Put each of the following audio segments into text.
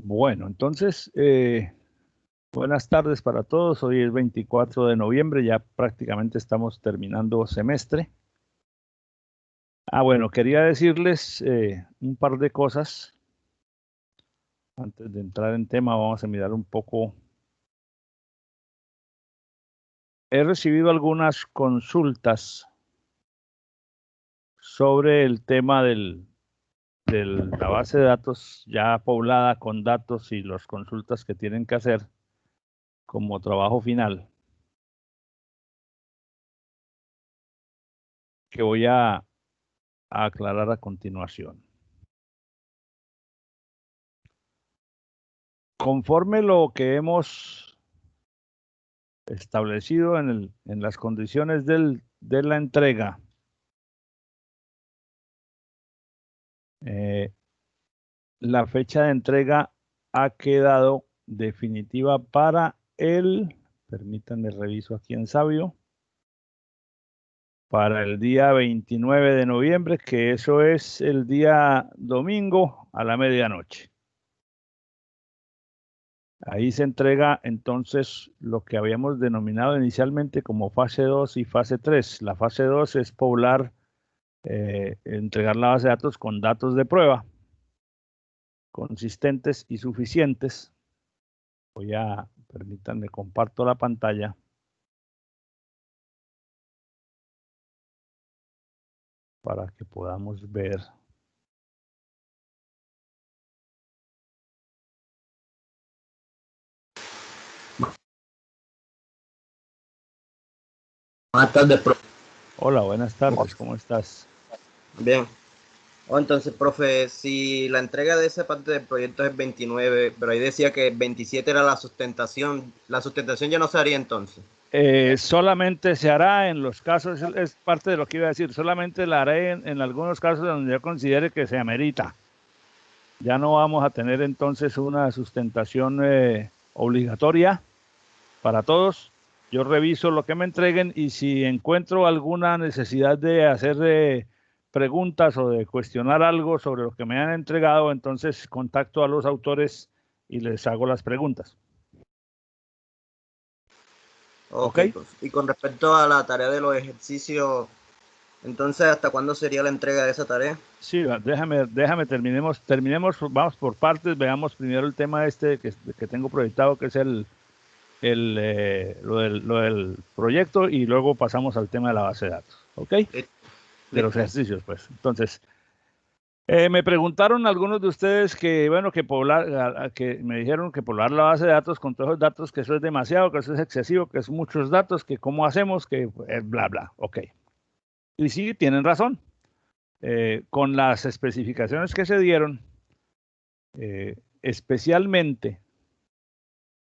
Bueno, entonces, buenas tardes para todos. Hoy es 24 de noviembre, ya prácticamente estamos terminando semestre. Bueno, quería decirles un par de cosas. Antes de entrar en tema, vamos a mirar un poco. He recibido algunas consultas sobre el tema de la base de datos ya poblada con datos y las consultas que tienen que hacer como trabajo final, que voy a aclarar a continuación. Conforme lo que hemos establecido en las condiciones de la entrega, la fecha de entrega ha quedado definitiva para permítanme reviso aquí en Sabio, para el día 29 de noviembre, que eso es el día domingo a la medianoche. Ahí se entrega entonces lo que habíamos denominado inicialmente como fase 2 y fase 3. La fase 2 es poblar, entregar la base de datos con datos de prueba consistentes y suficientes. Permítanme, comparto la pantalla para que podamos ver. Buenas tardes, profe. Hola, buenas tardes, ¿cómo estás? Bien. Entonces, profe, si la entrega de esa parte del proyecto es 29, pero ahí decía que 27 era la sustentación ya no se haría entonces. Solamente se hará en los casos, es parte de lo que iba a decir, solamente la haré en algunos casos donde yo considere que se amerita. Ya no vamos a tener entonces una sustentación obligatoria para todos. Yo reviso lo que me entreguen y si encuentro alguna necesidad de hacer preguntas o de cuestionar algo sobre lo que me han entregado, entonces contacto a los autores y les hago las preguntas. Ok. Y con respecto a la tarea de los ejercicios, entonces, ¿hasta cuándo sería la entrega de esa tarea? Sí, déjame, terminemos, vamos por partes, veamos primero el tema que tengo proyectado, que es lo del proyecto, y luego pasamos al tema de la base de datos, ¿ok? De los ejercicios, pues. Entonces, me preguntaron algunos de ustedes que, bueno, que me dijeron que poblar la base de datos con todos los datos, que eso es demasiado, que eso es excesivo, que es muchos datos, que cómo hacemos, que bla, bla, ok. Y sí, tienen razón. Con las especificaciones que se dieron, especialmente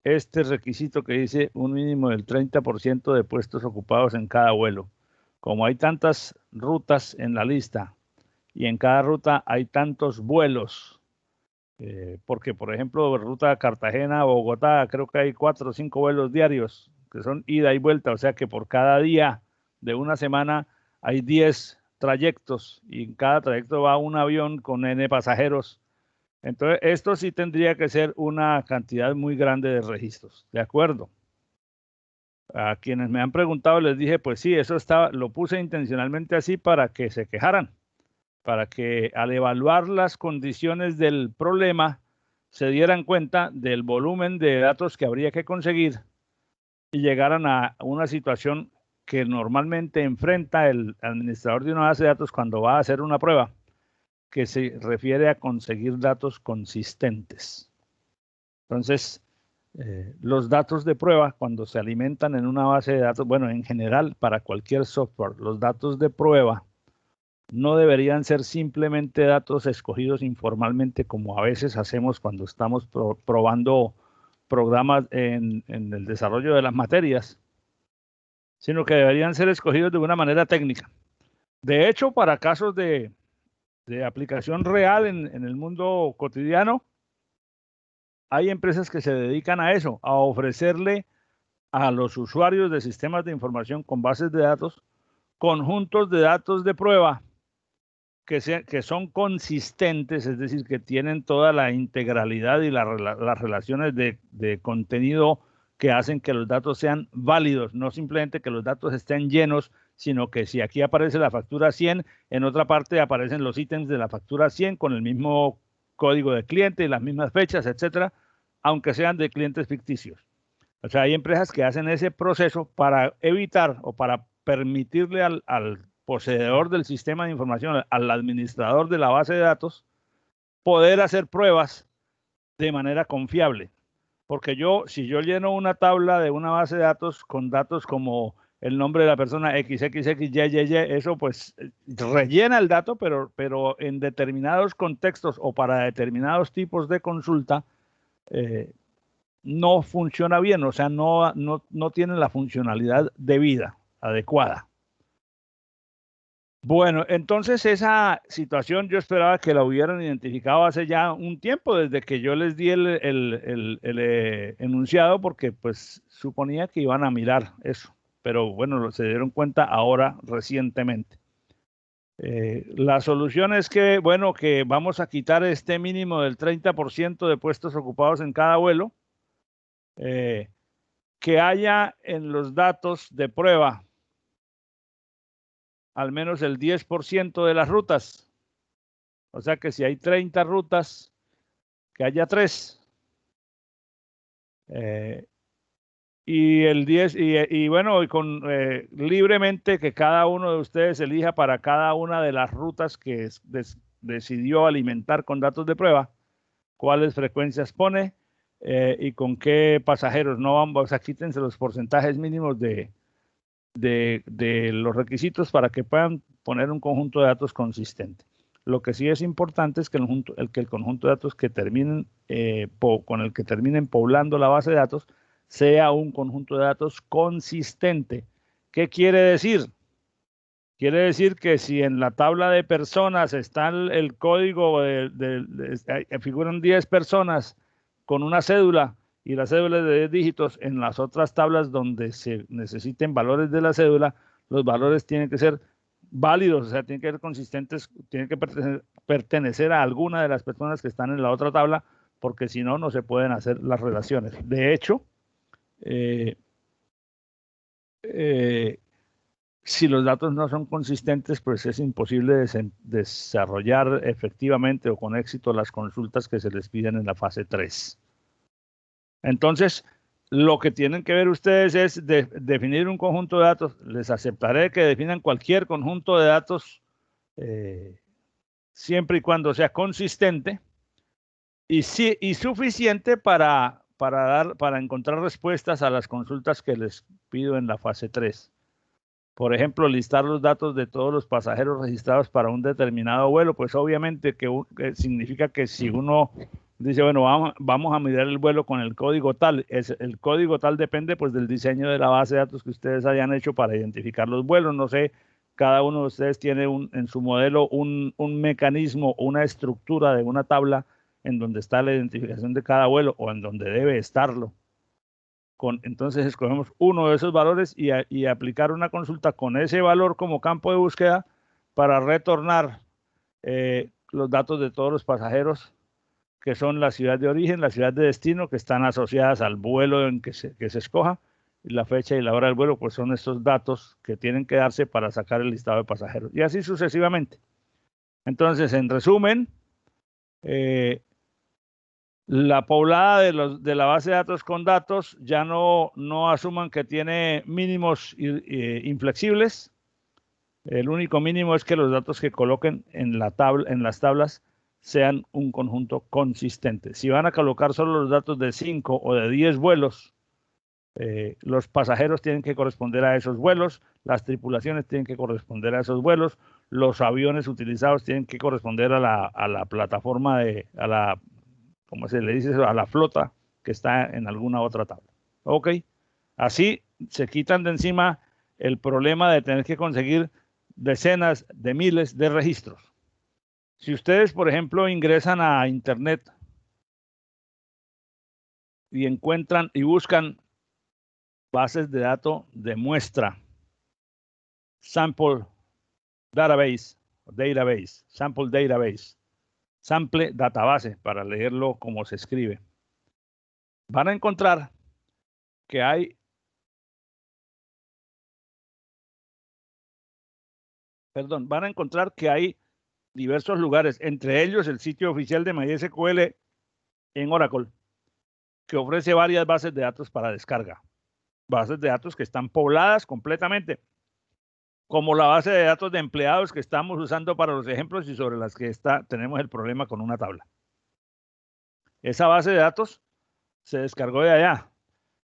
este requisito que dice un mínimo del 30% de puestos ocupados en cada vuelo. Como hay tantas rutas en la lista y en cada ruta hay tantos vuelos, porque por ejemplo, ruta Cartagena-Bogotá, creo que hay 4 o 5 vuelos diarios que son ida y vuelta, o sea que por cada día de una semana hay 10 trayectos y en cada trayecto va un avión con N pasajeros. Entonces, esto sí tendría que ser una cantidad muy grande de registros, ¿de acuerdo? A quienes me han preguntado les dije, pues sí, lo puse intencionalmente así para que se quejaran, para que al evaluar las condiciones del problema se dieran cuenta del volumen de datos que habría que conseguir y llegaran a una situación que normalmente enfrenta el administrador de una base de datos cuando va a hacer una prueba, que se refiere a conseguir datos consistentes. Entonces, los datos de prueba, cuando se alimentan en una base de datos, bueno, en general, para cualquier software, los datos de prueba no deberían ser simplemente datos escogidos informalmente, como a veces hacemos cuando estamos probando programas en el desarrollo de las materias, sino que deberían ser escogidos de una manera técnica. De hecho, para casos de aplicación real en el mundo cotidiano, hay empresas que se dedican a eso, a ofrecerle a los usuarios de sistemas de información con bases de datos conjuntos de datos de prueba que son consistentes, es decir, que tienen toda la integralidad y las relaciones de contenido que hacen que los datos sean válidos, no simplemente que los datos estén llenos, sino que si aquí aparece la factura 100, en otra parte aparecen los ítems de la factura 100 con el mismo código de cliente y las mismas fechas, etcétera, aunque sean de clientes ficticios. O sea, hay empresas que hacen ese proceso para evitar o para permitirle al poseedor del sistema de información, al administrador de la base de datos, poder hacer pruebas de manera confiable. Porque si yo lleno una tabla de una base de datos con datos como el nombre de la persona XXXYYY, eso pues rellena el dato, pero en determinados contextos o para determinados tipos de consulta no funciona bien, o sea, no tiene la funcionalidad debida, adecuada. Bueno, entonces esa situación yo esperaba que la hubieran identificado hace ya un tiempo, desde que yo les di el enunciado, porque pues suponía que iban a mirar eso, pero bueno, se dieron cuenta ahora recientemente. La solución es que, bueno, que vamos a quitar este mínimo del 30% de puestos ocupados en cada vuelo, que haya en los datos de prueba al menos el 10% de las rutas. O sea que si hay 30 rutas, que haya 3. Y el 10, y bueno, y libremente que cada uno de ustedes elija para cada una de las rutas que decidió alimentar con datos de prueba, cuáles frecuencias pone y con qué pasajeros. No vamos, o sea, quítense los porcentajes mínimos de los requisitos para que puedan poner un conjunto de datos consistente. Lo que sí es importante es que el conjunto de datos que terminen con el que terminen poblando la base de datos sea un conjunto de datos consistente. ¿Qué quiere decir? Quiere decir que si en la tabla de personas está el código, figuran 10 personas con una cédula, y la cédula es de 10 dígitos, en las otras tablas donde se necesiten valores de la cédula, los valores tienen que ser válidos, o sea, tienen que ser consistentes, tienen que pertenecer a alguna de las personas que están en la otra tabla, porque si no, no se pueden hacer las relaciones. De hecho, si los datos no son consistentes, pues es imposible desarrollar efectivamente o con éxito las consultas que se les piden en la fase 3. Entonces, lo que tienen que ver ustedes es definir un conjunto de datos. Les aceptaré que definan cualquier conjunto de datos siempre y cuando sea consistente y suficiente para encontrar respuestas a las consultas que les pido en la fase 3. Por ejemplo, listar los datos de todos los pasajeros registrados para un determinado vuelo, pues obviamente que significa que si uno dice, bueno, vamos a mirar el vuelo con el código tal, el código tal depende pues del diseño de la base de datos que ustedes hayan hecho para identificar los vuelos. No sé, cada uno de ustedes tiene en su modelo un mecanismo, una estructura de una tabla en donde está la identificación de cada vuelo o en donde debe estarlo. Entonces escogemos uno de esos valores y aplicar una consulta con ese valor como campo de búsqueda para retornar los datos de todos los pasajeros que son la ciudad de origen, la ciudad de destino, que están asociadas al vuelo en que se escoja, y la fecha y la hora del vuelo, pues son estos datos que tienen que darse para sacar el listado de pasajeros, y así sucesivamente. Entonces, en resumen, la poblada de la base de datos con datos ya no asuman que tiene mínimos inflexibles. El único mínimo es que los datos que coloquen en las tablas sean un conjunto consistente. Si van a colocar solo los datos de 5 o de 10 vuelos, los pasajeros tienen que corresponder a esos vuelos, las tripulaciones tienen que corresponder a esos vuelos, los aviones utilizados tienen que corresponder a la plataforma ¿cómo se le dice eso? A la flota que está en alguna otra tabla. Ok, así se quitan de encima el problema de tener que conseguir decenas de miles de registros. Si ustedes, por ejemplo, ingresan a internet y encuentran y buscan bases de datos de muestra, sample database, database, sample database, sample database, para leerlo como se escribe. Van a encontrar que hay diversos lugares, entre ellos el sitio oficial de MySQL en Oracle, que ofrece varias bases de datos para descarga. Bases de datos que están pobladas completamente, como la base de datos de empleados que estamos usando para los ejemplos y sobre las que tenemos el problema con una tabla. Esa base de datos se descargó de allá.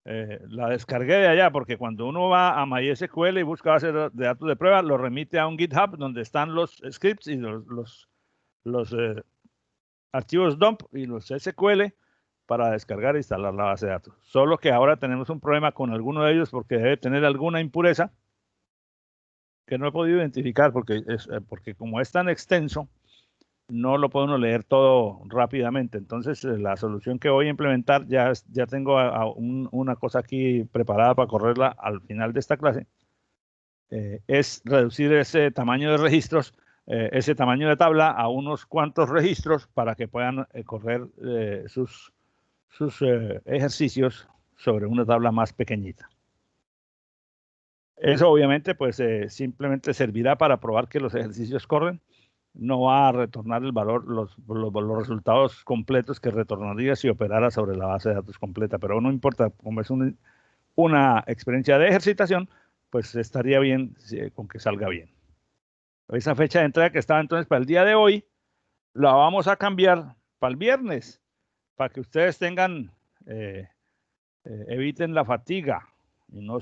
La descargué de allá porque cuando uno va a MySQL y busca bases de datos de prueba, lo remite a un GitHub donde están los scripts y los archivos dump y los SQL para descargar e instalar la base de datos. Solo que ahora tenemos un problema con alguno de ellos porque debe tener alguna impureza que no he podido identificar porque como es tan extenso, no lo puedo leer todo rápidamente. Entonces, la solución que voy a implementar, ya tengo una cosa aquí preparada para correrla al final de esta clase, es reducir ese tamaño de registros, ese tamaño de tabla a unos cuantos registros para que puedan correr sus ejercicios sobre una tabla más pequeñita. Eso obviamente pues simplemente servirá para probar que los ejercicios corren. No va a retornar el valor, los resultados completos que retornaría si operara sobre la base de datos completa, pero no importa, como es una experiencia de ejercitación, pues estaría bien con que salga bien. Esa fecha de entrega que estaba entonces para el día de hoy, la vamos a cambiar para el viernes, para que ustedes tengan, eviten la fatiga, y no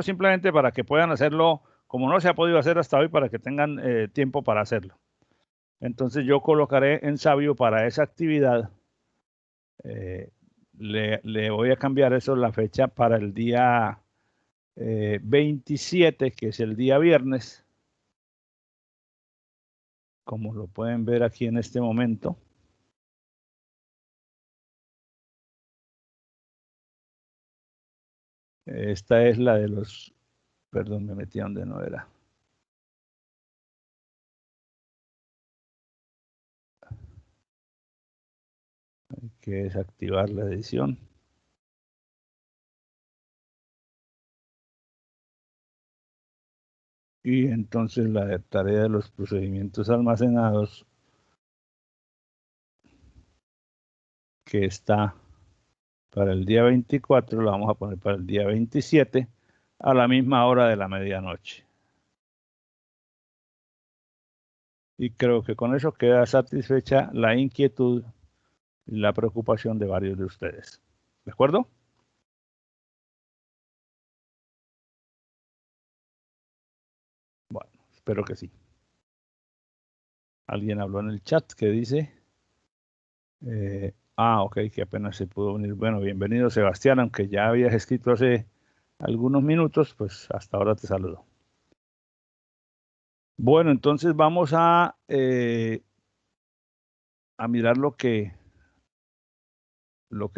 simplemente para que puedan hacerlo como no se ha podido hacer hasta hoy, para que tengan tiempo para hacerlo. Entonces yo colocaré en Sabio para esa actividad, le voy a cambiar eso, la fecha para el día 27, que es el día viernes, como lo pueden ver aquí en este momento. Esta es la de los, perdón, me metí donde no era. Hay que desactivar la edición. Y entonces la tarea de los procedimientos almacenados, que está para el día 24, la vamos a poner para el día 27 a la misma hora de la medianoche. Y creo que con eso queda satisfecha la inquietud y la preocupación de varios de ustedes. ¿De acuerdo? Bueno, espero que sí. Alguien habló en el chat que dice... ok, que apenas se pudo unir. Bueno, bienvenido Sebastián, aunque ya habías escrito hace algunos minutos, pues hasta ahora te saludo. Bueno, entonces vamos a mirar lo que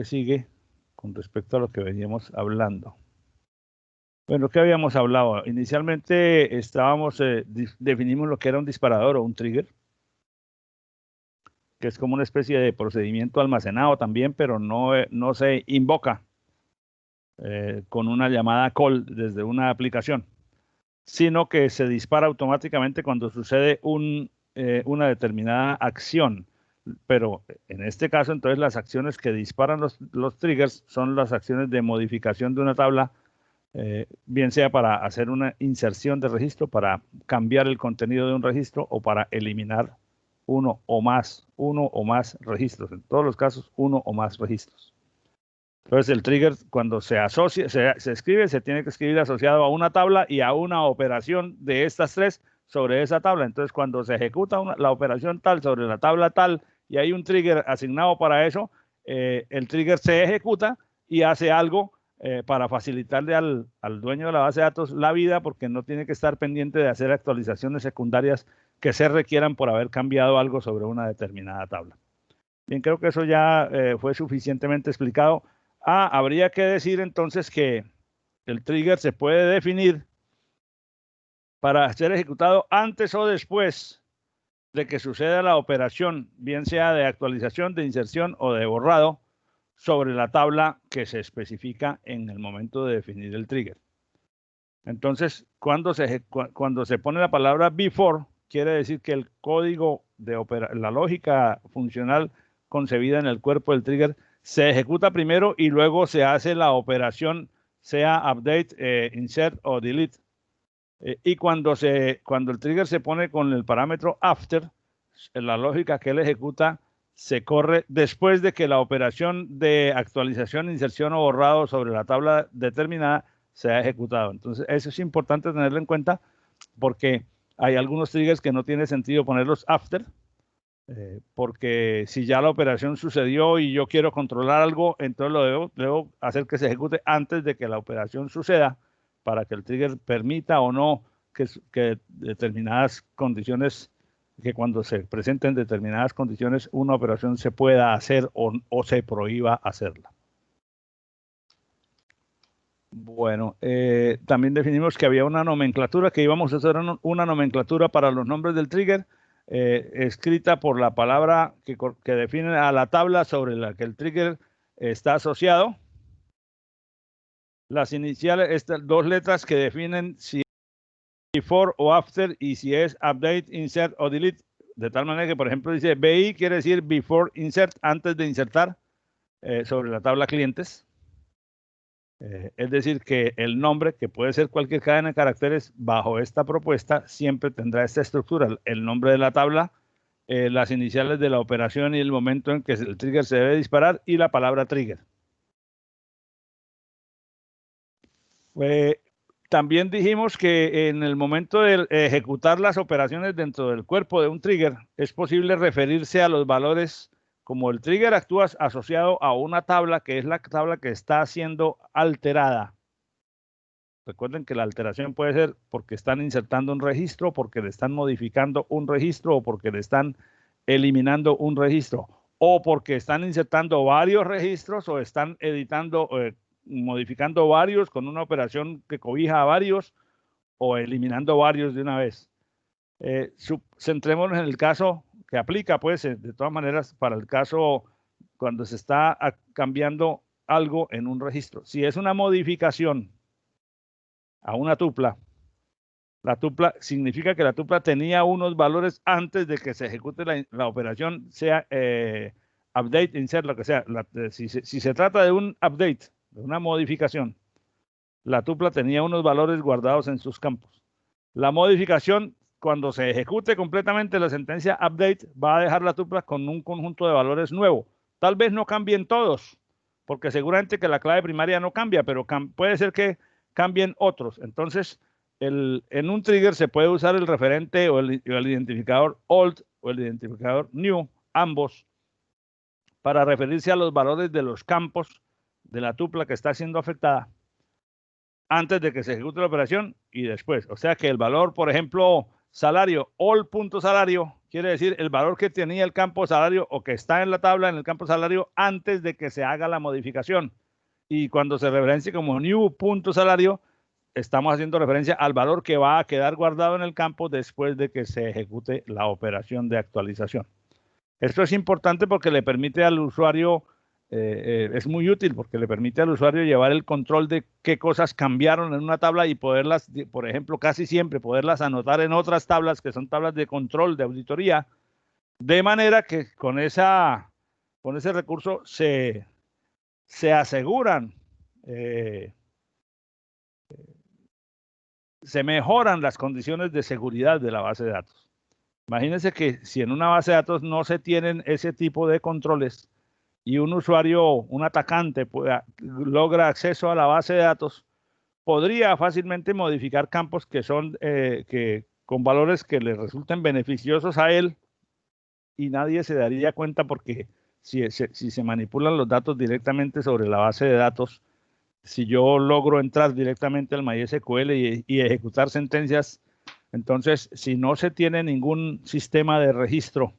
sigue con respecto a lo que veníamos hablando. Bueno, ¿qué habíamos hablado? Inicialmente definimos lo que era un disparador o un trigger, que es como una especie de procedimiento almacenado también, pero no se invoca con una llamada call desde una aplicación, sino que se dispara automáticamente cuando sucede una determinada acción. Pero en este caso, entonces, las acciones que disparan los triggers son las acciones de modificación de una tabla, bien sea para hacer una inserción de registro, para cambiar el contenido de un registro o para eliminar uno o más registros. En todos los casos, uno o más registros. Entonces, el trigger, cuando se escribe, se tiene que escribir asociado a una tabla y a una operación de estas tres sobre esa tabla. Entonces, cuando se ejecuta la operación tal sobre la tabla tal y hay un trigger asignado para eso, el trigger se ejecuta y hace algo para facilitarle al dueño de la base de datos la vida, porque no tiene que estar pendiente de hacer actualizaciones secundarias que se requieran por haber cambiado algo sobre una determinada tabla. Bien, creo que eso ya fue suficientemente explicado. Habría que decir entonces que el trigger se puede definir para ser ejecutado antes o después de que suceda la operación, bien sea de actualización, de inserción o de borrado, sobre la tabla que se especifica en el momento de definir el trigger. Entonces, cuando se pone la palabra before, quiere decir que el código de la lógica funcional concebida en el cuerpo del trigger se ejecuta primero y luego se hace la operación, sea update, insert o delete. Y cuando el trigger se pone con el parámetro after, la lógica que él ejecuta se corre después de que la operación de actualización, inserción o borrado sobre la tabla determinada se ha ejecutado. Entonces, eso es importante tenerlo en cuenta porque hay algunos triggers que no tiene sentido ponerlos after, porque si ya la operación sucedió y yo quiero controlar algo, entonces debo hacer que se ejecute antes de que la operación suceda para que el trigger permita o no que determinadas condiciones, que cuando se presenten determinadas condiciones, una operación se pueda hacer o se prohíba hacerla. Bueno, también definimos que había una nomenclatura, que íbamos a hacer una nomenclatura para los nombres del trigger, escrita por la palabra que define a la tabla sobre la que el trigger está asociado. Las iniciales, estas dos letras que definen si es before o after y si es update, insert o delete, de tal manera que, por ejemplo, dice BI quiere decir before insert, antes de insertar sobre la tabla clientes. Es decir, que el nombre, que puede ser cualquier cadena de caracteres, bajo esta propuesta siempre tendrá esta estructura: el nombre de la tabla, las iniciales de la operación y el momento en que el trigger se debe disparar y la palabra trigger. También dijimos que en el momento de ejecutar las operaciones dentro del cuerpo de un trigger, es posible referirse a los valores como el trigger actúa asociado a una tabla, que es la tabla que está siendo alterada. Recuerden que la alteración puede ser porque están insertando un registro, porque le están modificando un registro, o porque le están eliminando un registro, o porque están insertando varios registros, o están editando, modificando varios con una operación que cobija a varios, o eliminando varios de una vez. Centrémonos en el caso que aplica, pues, de todas maneras, para el caso cuando se está cambiando algo en un registro. Si es una modificación a una tupla, la tupla significa que la tupla tenía unos valores antes de que se ejecute la operación, sea update, insert, lo que sea. Si se trata de un update, de una modificación, la tupla tenía unos valores guardados en sus campos. La modificación, cuando se ejecute completamente la sentencia update, va a dejar la tupla con un conjunto de valores nuevo. Tal vez no cambien todos, porque seguramente que la clave primaria no cambia, pero puede ser que cambien otros. Entonces, en un trigger se puede usar el referente o el identificador old o el identificador new, ambos, para referirse a los valores de los campos de la tupla que está siendo afectada antes de que se ejecute la operación y después. O sea que el valor, por ejemplo, salario, all.salario, quiere decir el valor que tenía el campo salario o que está en la tabla en el campo salario antes de que se haga la modificación. Y cuando se referencia como new.salario, estamos haciendo referencia al valor que va a quedar guardado en el campo después de que se ejecute la operación de actualización. Esto es importante porque le permite al usuario, es muy útil porque le permite al usuario llevar el control de qué cosas cambiaron en una tabla y poderlas, por ejemplo, casi siempre poderlas anotar en otras tablas que son tablas de control, de auditoría, de manera que con ese recurso se aseguran, se mejoran las condiciones de seguridad de la base de datos. Imagínense que si en una base de datos no se tienen ese tipo de controles y un usuario, un atacante, logra acceso a la base de datos, podría fácilmente modificar campos que son con valores que le resulten beneficiosos a él y nadie se daría cuenta, porque si se manipulan los datos directamente sobre la base de datos, si yo logro entrar directamente al MySQL y ejecutar sentencias, entonces, si no se tiene ningún sistema de registro,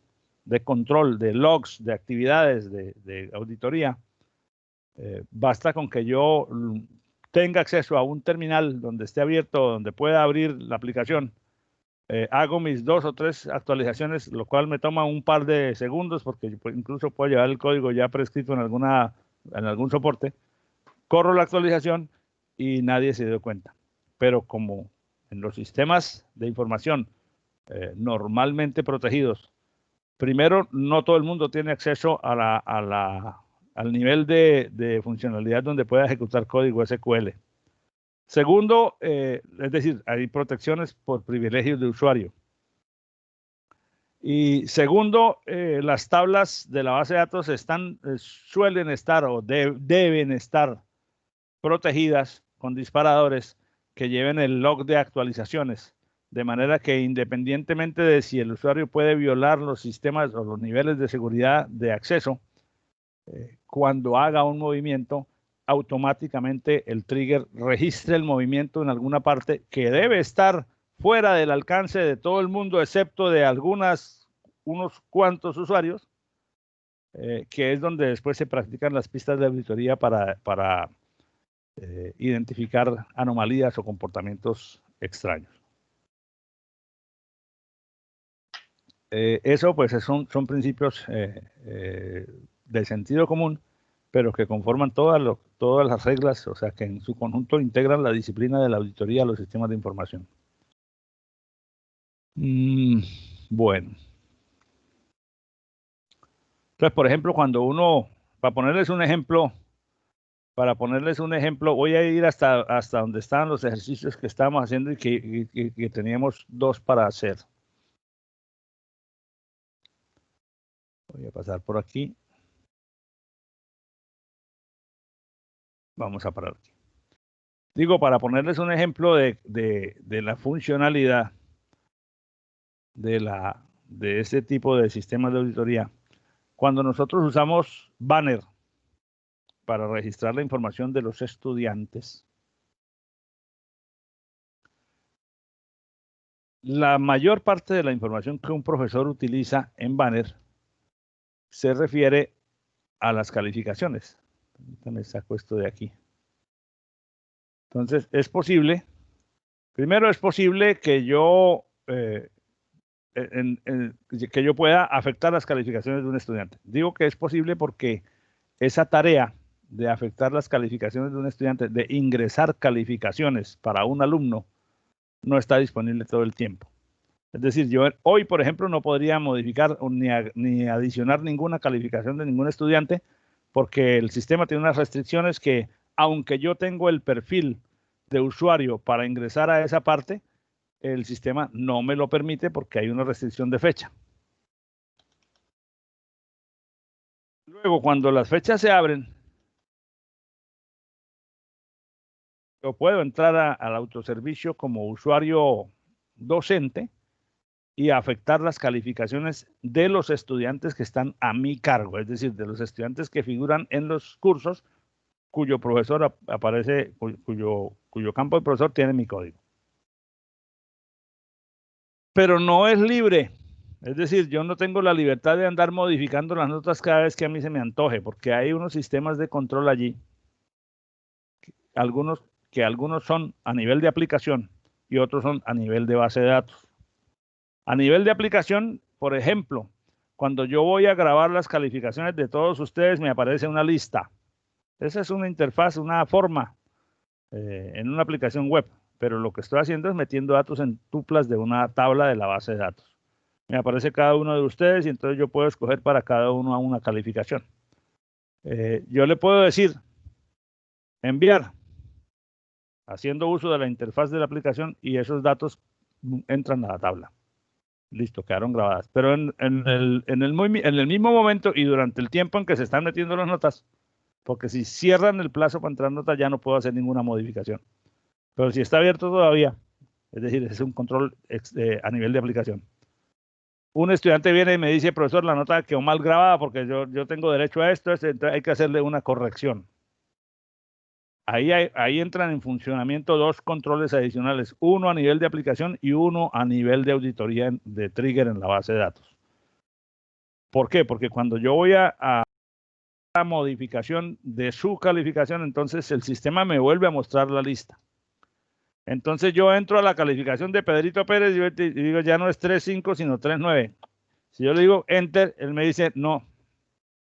de control, de logs, de actividades, de auditoría, basta con que yo tenga acceso a un terminal donde esté abierto, donde pueda abrir la aplicación hago mis 2 o 3 actualizaciones, lo cual me toma un par de segundos porque incluso puedo llevar el código ya prescrito en algún soporte. Corro la actualización y nadie se dio cuenta. Pero como en los sistemas de información normalmente protegidos, primero, no todo el mundo tiene acceso al nivel de funcionalidad donde pueda ejecutar código SQL. Segundo, es decir, hay protecciones por privilegios de usuario. Y segundo, las tablas de la base de datos suelen estar o deben estar protegidas con disparadores que lleven el log de actualizaciones, de manera que independientemente de si el usuario puede violar los sistemas o los niveles de seguridad de acceso, cuando haga un movimiento, automáticamente el trigger registre el movimiento en alguna parte que debe estar fuera del alcance de todo el mundo, excepto de unos cuantos usuarios, que es donde después se practican las pistas de auditoría para identificar anomalías o comportamientos extraños. Eso pues son principios de sentido común, pero que conforman todas las reglas, o sea que en su conjunto integran la disciplina de la auditoría a los sistemas de información. Bueno. Entonces, por ejemplo, cuando para ponerles un ejemplo, voy a ir hasta donde estaban los ejercicios que estábamos haciendo y que teníamos 2 para hacer. Voy a pasar por aquí. Vamos a parar aquí. Digo, para ponerles un ejemplo de la funcionalidad de este tipo de sistemas de auditoría, cuando nosotros usamos Banner para registrar la información de los estudiantes, la mayor parte de la información que un profesor utiliza en Banner se refiere a las calificaciones. Me saco esto de aquí. Entonces, primero es posible que yo pueda afectar las calificaciones de un estudiante. Digo que es posible porque esa tarea de afectar las calificaciones de un estudiante, de ingresar calificaciones para un alumno, no está disponible todo el tiempo. Es decir, yo hoy, por ejemplo, no podría modificar ni adicionar ninguna calificación de ningún estudiante porque el sistema tiene unas restricciones que, aunque yo tengo el perfil de usuario para ingresar a esa parte, el sistema no me lo permite porque hay una restricción de fecha. Luego, cuando las fechas se abren, yo puedo entrar al autoservicio como usuario docente y afectar las calificaciones de los estudiantes que están a mi cargo, es decir, de los estudiantes que figuran en los cursos cuyo profesor aparece, cuyo campo de profesor tiene mi código. Pero no es libre. Es decir, yo no tengo la libertad de andar modificando las notas cada vez que a mí se me antoje, porque hay unos sistemas de control allí, algunos son a nivel de aplicación y otros son a nivel de base de datos. A nivel de aplicación, por ejemplo, cuando yo voy a grabar las calificaciones de todos ustedes, me aparece una lista. Esa es una interfaz, una forma en una aplicación web, pero lo que estoy haciendo es metiendo datos en tuplas de una tabla de la base de datos. Me aparece cada uno de ustedes y entonces yo puedo escoger para cada uno una calificación. Yo le puedo decir, enviar, haciendo uso de la interfaz de la aplicación y esos datos entran a la tabla. Listo, quedaron grabadas. Pero en el mismo momento y durante el tiempo en que se están metiendo las notas, porque si cierran el plazo para entrar notas ya no puedo hacer ninguna modificación. Pero si está abierto todavía, es decir, es un control a nivel de aplicación. Un estudiante viene y me dice, profesor, la nota quedó mal grabada porque yo tengo derecho a esto, entonces hay que hacerle una corrección. Ahí entran en funcionamiento 2 controles adicionales, uno a nivel de aplicación y uno a nivel de auditoría de trigger en la base de datos. ¿Por qué? Porque cuando yo voy a la modificación de su calificación, entonces el sistema me vuelve a mostrar la lista. Entonces yo entro a la calificación de Pedrito Pérez y digo, ya no es 3.5, sino 3.9. Si yo le digo Enter, él me dice, no.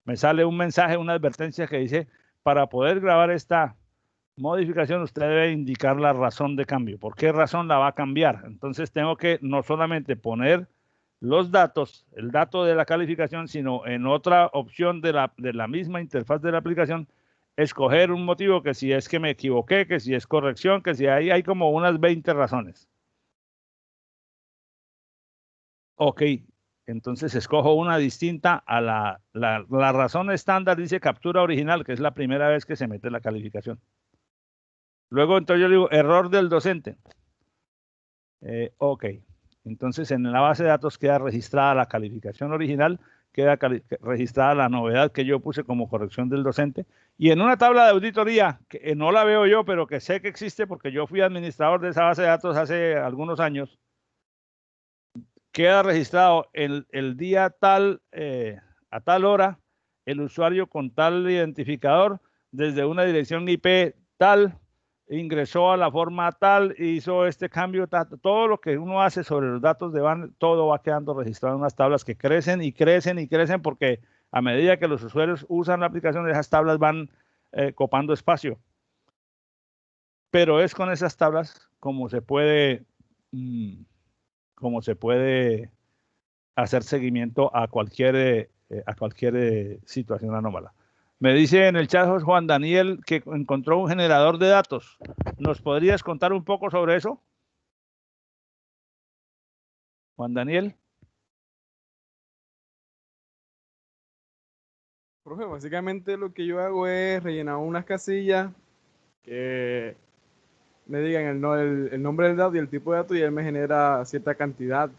Me sale un mensaje, una advertencia que dice, para poder grabar esta modificación, usted debe indicar la razón de cambio. ¿Por qué razón la va a cambiar? Entonces tengo que no solamente poner los datos, el dato de la calificación, sino en otra opción de la misma interfaz de la aplicación, escoger un motivo, que si es que me equivoqué, que si es corrección, que si hay como unas 20 razones. Ok, entonces escojo una distinta a la razón estándar, dice captura original, que es la primera vez que se mete la calificación. Luego entonces yo digo error del docente. Ok, entonces en la base de datos queda registrada la calificación original, queda registrada la novedad que yo puse como corrección del docente, y en una tabla de auditoría, que no la veo yo, pero que sé que existe porque yo fui administrador de esa base de datos hace algunos años, queda registrado el día tal, a tal hora, el usuario con tal identificador, desde una dirección IP tal, ingresó a la forma tal, hizo este cambio, todo lo que uno hace sobre los datos de BAN, todo va quedando registrado en unas tablas que crecen y crecen y crecen, porque a medida que los usuarios usan la aplicación, esas tablas van copando espacio. Pero es con esas tablas como se puede hacer seguimiento a cualquier situación anómala. Me dice en el chat Juan Daniel que encontró un generador de datos. ¿Nos podrías contar un poco sobre eso? Juan Daniel. Profe, básicamente lo que yo hago es rellenar unas casillas que me digan el nombre del dato y el tipo de dato, y él me genera cierta cantidad.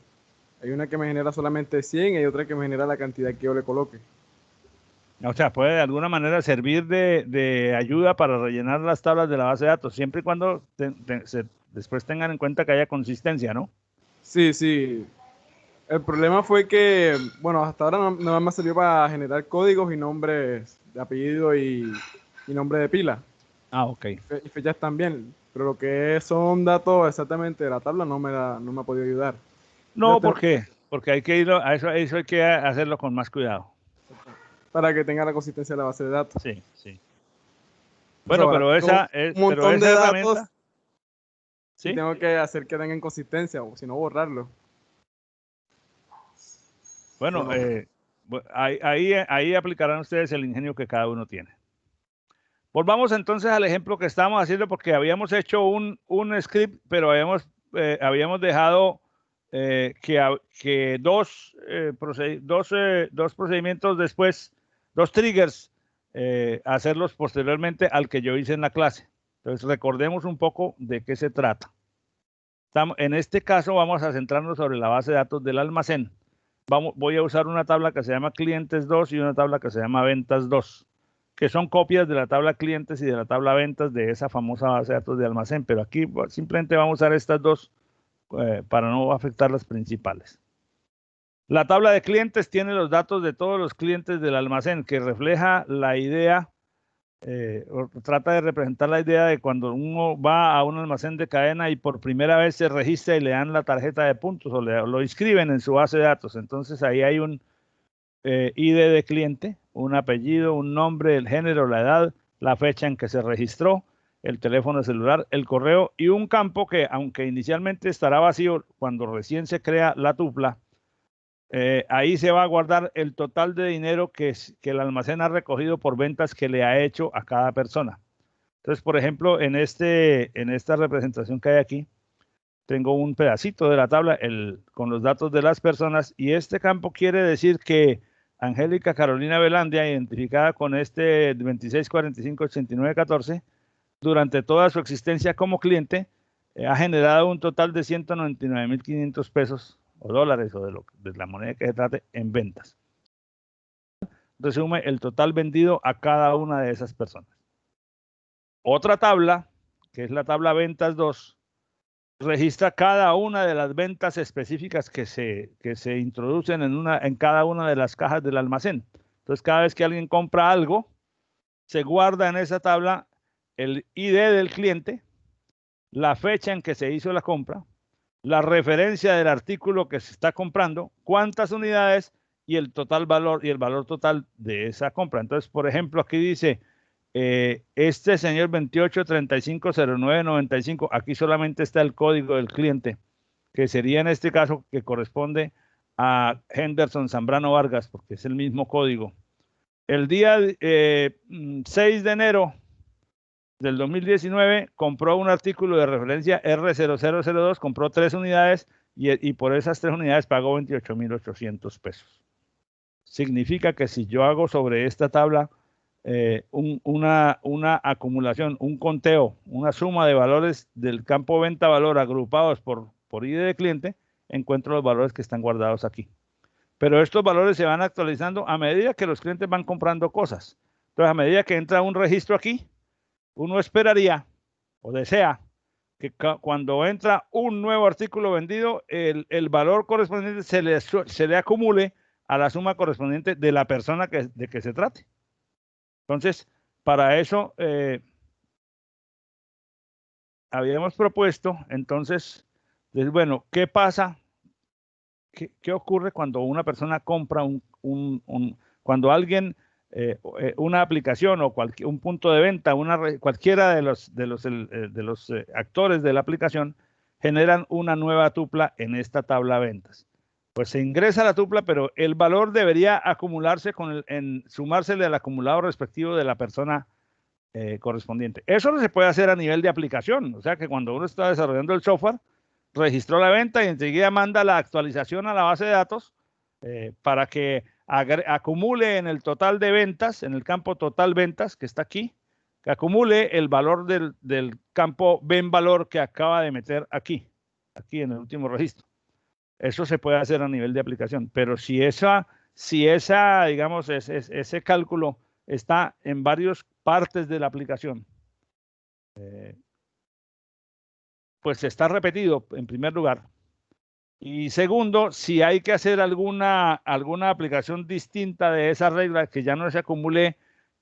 Hay una que me genera solamente 100 y hay otra que me genera la cantidad que yo le coloque. O sea, puede de alguna manera servir de ayuda para rellenar las tablas de la base de datos, siempre y cuando después tengan en cuenta que haya consistencia, ¿no? Sí, sí. El problema fue que, bueno, hasta ahora no me sirvió para generar códigos y nombres de apellido y nombre de pila. Ah, ok. Y fechas también. Pero lo que son datos exactamente de la tabla no me ha podido ayudar. No, ¿por qué? Porque hay que ir a eso hay que hacerlo con más cuidado. Para que tenga la consistencia de la base de datos. Sí, sí. O sea, Bueno, pero esa un montón de herramienta, datos. ¿sí? Y tengo que hacer que tengan consistencia, o si no, borrarlo. Bueno, ahí aplicarán ustedes el ingenio que cada uno tiene. Volvamos entonces al ejemplo que estábamos haciendo, porque habíamos hecho un script, pero habíamos dejado que dos procedimientos después, dos triggers, hacerlos posteriormente al que yo hice en la clase. Entonces recordemos un poco de qué se trata. En este caso vamos a centrarnos sobre la base de datos del almacén. Voy a usar una tabla que se llama clientes 2 y una tabla que se llama ventas 2, que son copias de la tabla clientes y de la tabla ventas de esa famosa base de datos de almacén, pero aquí simplemente vamos a usar estas dos para no afectar las principales. La tabla de clientes tiene los datos de todos los clientes del almacén, que refleja la idea, trata de representar la idea de cuando uno va a un almacén de cadena y por primera vez se registra y le dan la tarjeta de puntos o lo inscriben en su base de datos. Entonces ahí hay un ID de cliente, un apellido, un nombre, el género, la edad, la fecha en que se registró, el teléfono celular, el correo y un campo que, aunque inicialmente estará vacío cuando recién se crea la tupla, ahí se va a guardar el total de dinero que el almacén ha recogido por ventas que le ha hecho a cada persona. Entonces, por ejemplo, en esta representación que hay aquí, tengo un pedacito de la tabla con los datos de las personas, y este campo quiere decir que Angélica Carolina Velandia, identificada con este 26458914, durante toda su existencia como cliente, ha generado un total de 199.500 pesos o dólares o de la moneda que se trate en ventas. Resume el total vendido a cada una de esas personas. Otra tabla, que es la tabla ventas 2, registra cada una de las ventas específicas que se introducen en cada una de las cajas del almacén. Entonces, cada vez que alguien compra algo, se guarda en esa tabla el ID del cliente, la fecha en que se hizo la compra, la referencia del artículo que se está comprando, cuántas unidades y el total valor y el valor total de esa compra. Entonces, por ejemplo, aquí dice este señor 28350995, aquí solamente está el código del cliente, que sería en este caso que corresponde a Henderson Zambrano Vargas, porque es el mismo código. El día 6 de enero del 2019 compró un artículo de referencia R0002, compró 3 unidades y por esas 3 unidades pagó 28,800 pesos. Significa que si yo hago sobre esta tabla una acumulación, un conteo, una suma de valores del campo venta-valor agrupados por ID de cliente, encuentro los valores que están guardados aquí. Pero estos valores se van actualizando a medida que los clientes van comprando cosas. Entonces, a medida que entra un registro aquí, uno esperaría o desea que cuando entra un nuevo artículo vendido, el valor correspondiente se le acumule a la suma correspondiente de la persona de que se trate. Entonces, para eso habíamos propuesto, entonces, bueno, ¿qué pasa? ¿Qué ocurre cuando una persona compra cuando alguien, una aplicación o un punto de venta, cualquiera de los actores de la aplicación generan una nueva tupla en esta tabla de ventas? Pues se ingresa la tupla, pero el valor debería acumularse sumársele al acumulado respectivo de la persona correspondiente. Eso no se puede hacer a nivel de aplicación, o sea que cuando uno está desarrollando el software, registró la venta y enseguida manda la actualización a la base de datos para que acumule en el total de ventas, en el campo total ventas que está aquí, que acumule el valor del campo ven valor que acaba de meter aquí en el último registro. Eso se puede hacer a nivel de aplicación, pero si digamos, ese cálculo está en varias partes de la aplicación, pues está repetido en primer lugar. Y segundo, si hay que hacer alguna aplicación distinta de esa regla, que ya no se acumule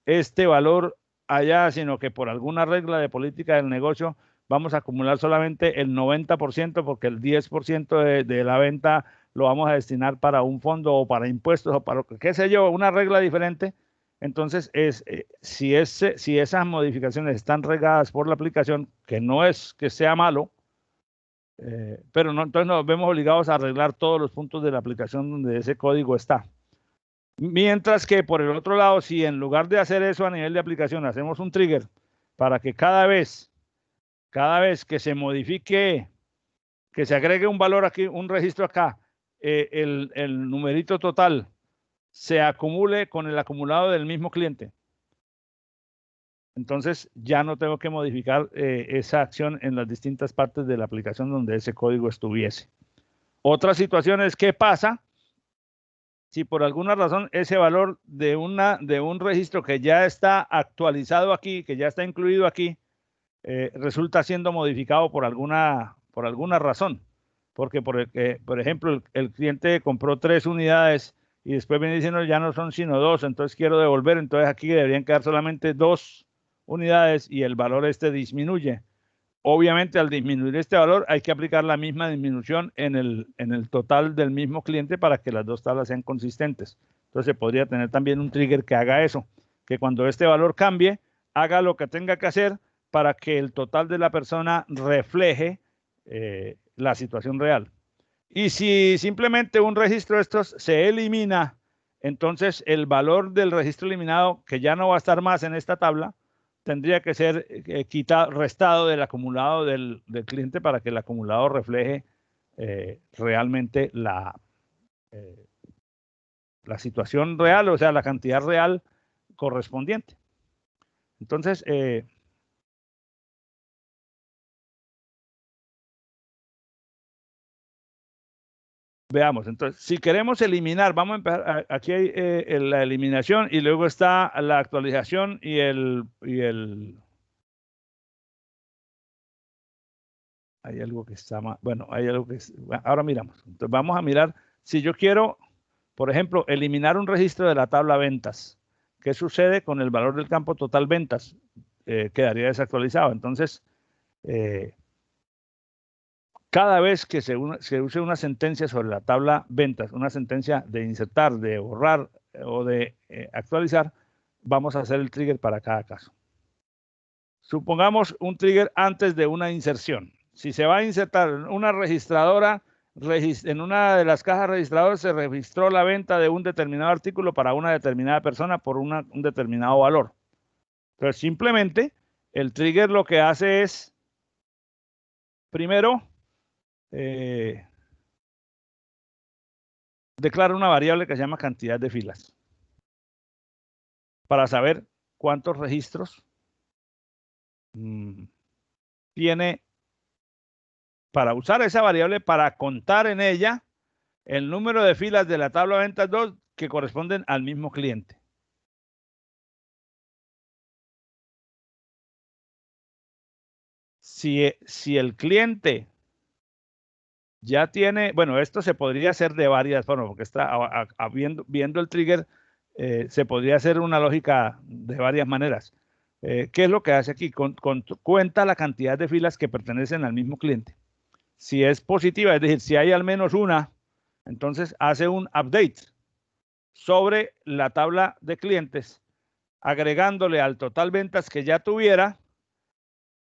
este valor allá, sino que por alguna regla de política del negocio vamos a acumular solamente el 90%, porque el 10% de la venta lo vamos a destinar para un fondo o para impuestos o para, qué sé yo, una regla diferente. Entonces, si esas modificaciones están regadas por la aplicación, que no es que sea malo, pero no, entonces nos vemos obligados a arreglar todos los puntos de la aplicación donde ese código está. Mientras que por el otro lado, si en lugar de hacer eso a nivel de aplicación, hacemos un trigger para que cada vez que se modifique, que se agregue un valor aquí, un registro acá, el numerito total se acumule con el acumulado del mismo cliente. Entonces ya no tengo que modificar esa acción en las distintas partes de la aplicación donde ese código estuviese. Otra situación es qué pasa si por alguna razón ese valor de un registro que ya está actualizado aquí, que ya está incluido aquí, resulta siendo modificado por alguna razón. Porque, por ejemplo, el cliente compró 3 unidades y después viene diciendo ya no son sino 2, entonces quiero devolver, entonces aquí deberían quedar solamente 2 unidades y el valor disminuye. Obviamente, al disminuir este valor hay que aplicar la misma disminución en el total del mismo cliente para que las dos tablas sean consistentes. Entonces se podría tener también un trigger que haga eso, que cuando este valor cambie, haga lo que tenga que hacer para que el total de la persona refleje la situación real. Y si simplemente un registro de estos se elimina, entonces el valor del registro eliminado, que ya no va a estar más en esta tabla, tendría que ser restado del acumulado del cliente para que el acumulado refleje realmente la situación real, o sea, la cantidad real correspondiente. Entonces, veamos, entonces, si queremos eliminar, vamos a empezar, aquí hay la eliminación y luego está la actualización y hay algo que está mal, bueno, hay algo que, ahora miramos. Entonces vamos a mirar, si yo quiero, por ejemplo, eliminar un registro de la tabla ventas, ¿qué sucede con el valor del campo total ventas? Quedaría desactualizado. Entonces, cada vez que se use una sentencia sobre la tabla ventas, una sentencia de insertar, de borrar o de actualizar, vamos a hacer el trigger para cada caso. Supongamos un trigger antes de una inserción. Si se va a insertar una registradora, en una de las cajas registradoras se registró la venta de un determinado artículo para una determinada persona por un determinado valor. Entonces, simplemente, el trigger lo que hace es, primero, declara una variable que se llama cantidad de filas para saber cuántos registros tiene, para usar esa variable para contar en ella el número de filas de la tabla ventas 2 que corresponden al mismo cliente. Si el cliente ya tiene, bueno, esto se podría hacer de varias formas, porque está viendo el trigger, se podría hacer una lógica de varias maneras. ¿Qué es lo que hace aquí? Cuenta la cantidad de filas que pertenecen al mismo cliente. Si es positiva, es decir, si hay al menos una, entonces hace un update sobre la tabla de clientes, agregándole al total ventas que ya tuviera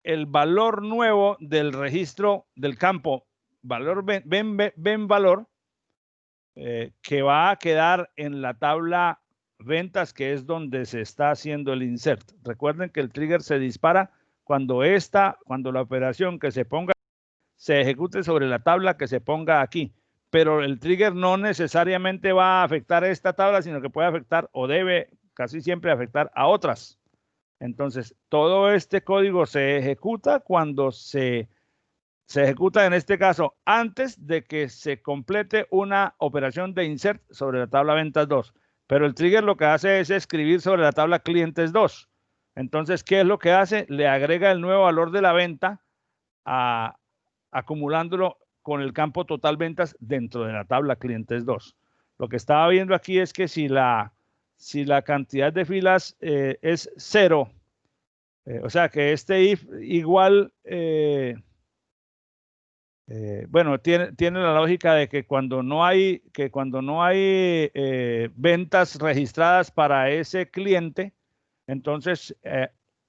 el valor nuevo del registro del campo, valor ven valor, que va a quedar en la tabla ventas, que es donde se está haciendo el insert. Recuerden que el trigger se dispara cuando la operación que se ponga se ejecute sobre la tabla que se ponga aquí. Pero el trigger no necesariamente va a afectar esta tabla, sino que puede afectar o debe casi siempre afectar a otras. Entonces, todo este código se ejecuta cuando se ejecuta, en este caso, antes de que se complete una operación de insert sobre la tabla ventas 2. Pero el trigger lo que hace es escribir sobre la tabla clientes 2. Entonces, ¿qué es lo que hace? Le agrega el nuevo valor de la venta acumulándolo con el campo total ventas dentro de la tabla clientes 2. Lo que estaba viendo aquí es que si la cantidad de filas es 0, o sea que este if igual, bueno, tiene la lógica de que cuando no hay ventas registradas para ese cliente, entonces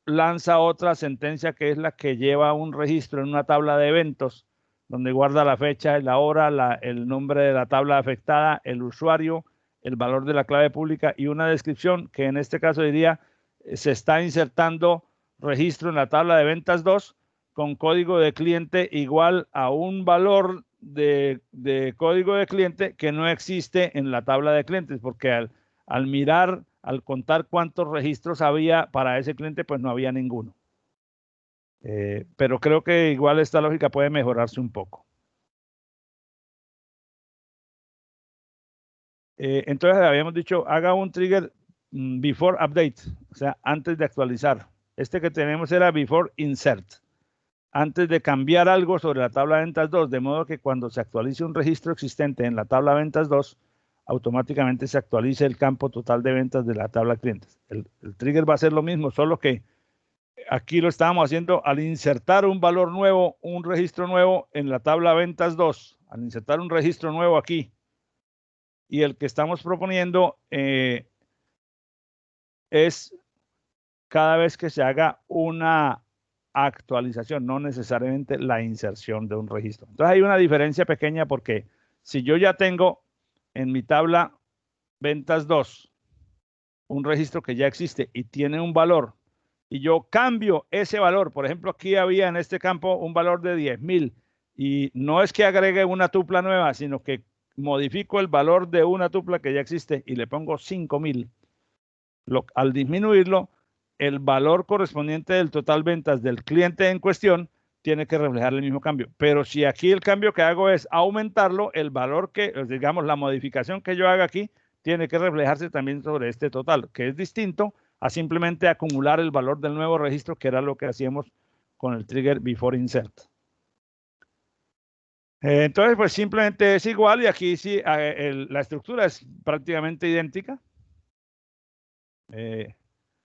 lanza otra sentencia que es la que lleva un registro en una tabla de eventos, donde guarda la fecha, la hora, el nombre de la tabla afectada, el usuario, el valor de la clave pública y una descripción que en este caso diría, se está insertando registro en la tabla de ventas 2 con código de cliente igual a un valor de código de cliente que no existe en la tabla de clientes, porque al contar cuántos registros había para ese cliente, pues no había ninguno. Pero creo que igual esta lógica puede mejorarse un poco. Entonces habíamos dicho, haga un trigger before update, o sea, antes de actualizar. Este que tenemos era before insert, antes de cambiar algo sobre la tabla de ventas 2, de modo que cuando se actualice un registro existente en la tabla de ventas 2, automáticamente se actualice el campo total de ventas de la tabla clientes. El trigger va a ser lo mismo, solo que aquí lo estábamos haciendo al insertar un valor nuevo, un registro nuevo en la tabla ventas 2, al insertar un registro nuevo aquí. Y el que estamos proponiendo es cada vez que se haga una actualización, no necesariamente la inserción de un registro. Entonces hay una diferencia pequeña porque si yo ya tengo en mi tabla ventas 2 un registro que ya existe y tiene un valor y yo cambio ese valor, por ejemplo, aquí había en este campo un valor de 10,000 y no es que agregue una tupla nueva, sino que modifico el valor de una tupla que ya existe y le pongo 5,000. Al disminuirlo, el valor correspondiente del total ventas del cliente en cuestión tiene que reflejar el mismo cambio. Pero si aquí el cambio que hago es aumentarlo, el valor que, digamos, la modificación que yo haga aquí, tiene que reflejarse también sobre este total, que es distinto a simplemente acumular el valor del nuevo registro, que era lo que hacíamos con el trigger before insert. Entonces, pues simplemente es igual y aquí sí, la estructura es prácticamente idéntica.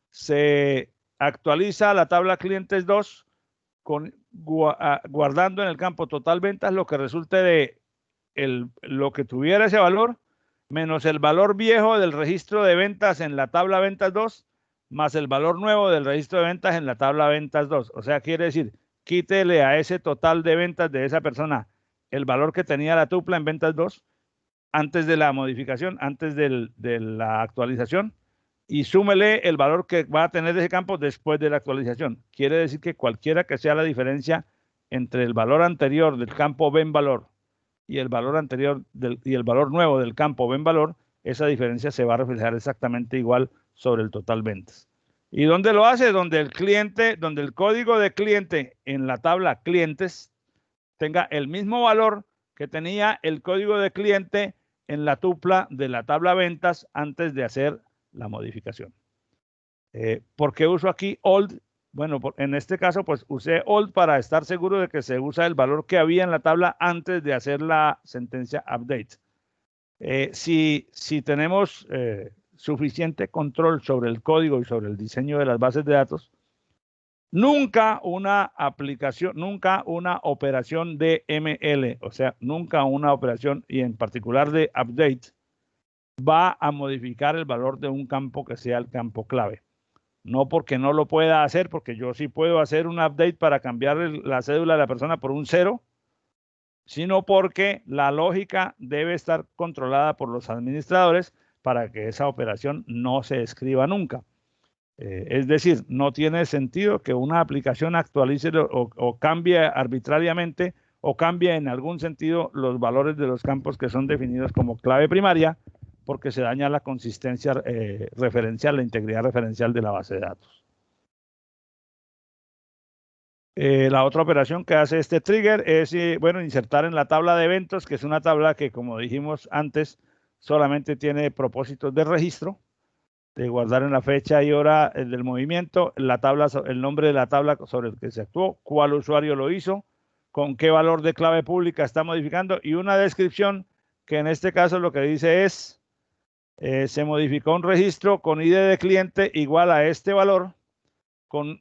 Se actualiza la tabla clientes 2 guardando en el campo total ventas lo que resulte de lo que tuviera ese valor, menos el valor viejo del registro de ventas en la tabla ventas 2, más el valor nuevo del registro de ventas en la tabla ventas 2. O sea, quiere decir, quítele a ese total de ventas de esa persona el valor que tenía la tupla en ventas 2 antes de la modificación, antes de la actualización, y súmele el valor que va a tener ese campo después de la actualización. Quiere decir que cualquiera que sea la diferencia entre el valor anterior del campo ven valor y el valor anterior y el valor nuevo del campo ven valor, esa diferencia se va a reflejar exactamente igual sobre el total ventas. ¿Y dónde lo hace? Donde el cliente, donde el código de cliente en la tabla clientes tenga el mismo valor que tenía el código de cliente en la tupla de la tabla ventas antes de hacer la modificación. ¿Por qué uso aquí old? Bueno, en este caso, pues usé old para estar seguro de que se usa el valor que había en la tabla antes de hacer la sentencia update. Si tenemos suficiente control sobre el código y sobre el diseño de las bases de datos, nunca una aplicación, nunca una operación de ML, o sea, nunca una operación, y en particular de update, va a modificar el valor de un campo que sea el campo clave. No porque no lo pueda hacer, porque yo sí puedo hacer un update para cambiar la cédula de la persona por un 0, sino porque la lógica debe estar controlada por los administradores para que esa operación no se escriba nunca. Es decir, no tiene sentido que una aplicación actualice o cambie arbitrariamente o cambie en algún sentido los valores de los campos que son definidos como clave primaria, porque se daña la consistencia referencial, la integridad referencial de la base de datos. La otra operación que hace este trigger es, bueno, insertar en la tabla de eventos, que es una tabla que, como dijimos antes, solamente tiene propósitos de registro, de guardar en la fecha y hora del movimiento, la tabla, el nombre de la tabla sobre el que se actuó, cuál usuario lo hizo, con qué valor de clave pública está modificando, y una descripción que en este caso lo que dice es, se modificó un registro con ID de cliente igual a este valor, con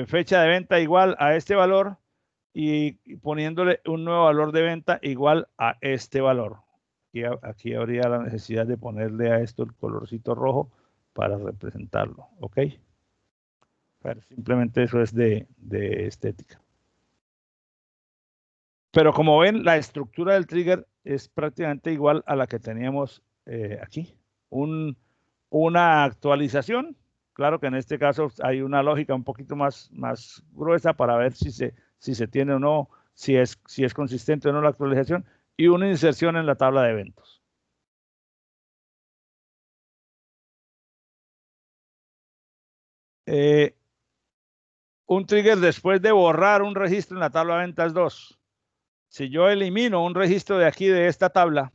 fecha de venta igual a este valor, y poniéndole un nuevo valor de venta igual a este valor. Aquí habría la necesidad de ponerle a esto el colorcito rojo para representarlo, ¿ok? Pero simplemente eso es de estética. Pero como ven, la estructura del trigger es prácticamente igual a la que teníamos aquí. Una actualización, claro que en este caso hay una lógica un poquito más gruesa para ver si se tiene o no, si es consistente o no la actualización, y una inserción en la tabla de eventos. Un trigger después de borrar un registro en la tabla de ventas 2. Si yo elimino un registro de aquí de esta tabla,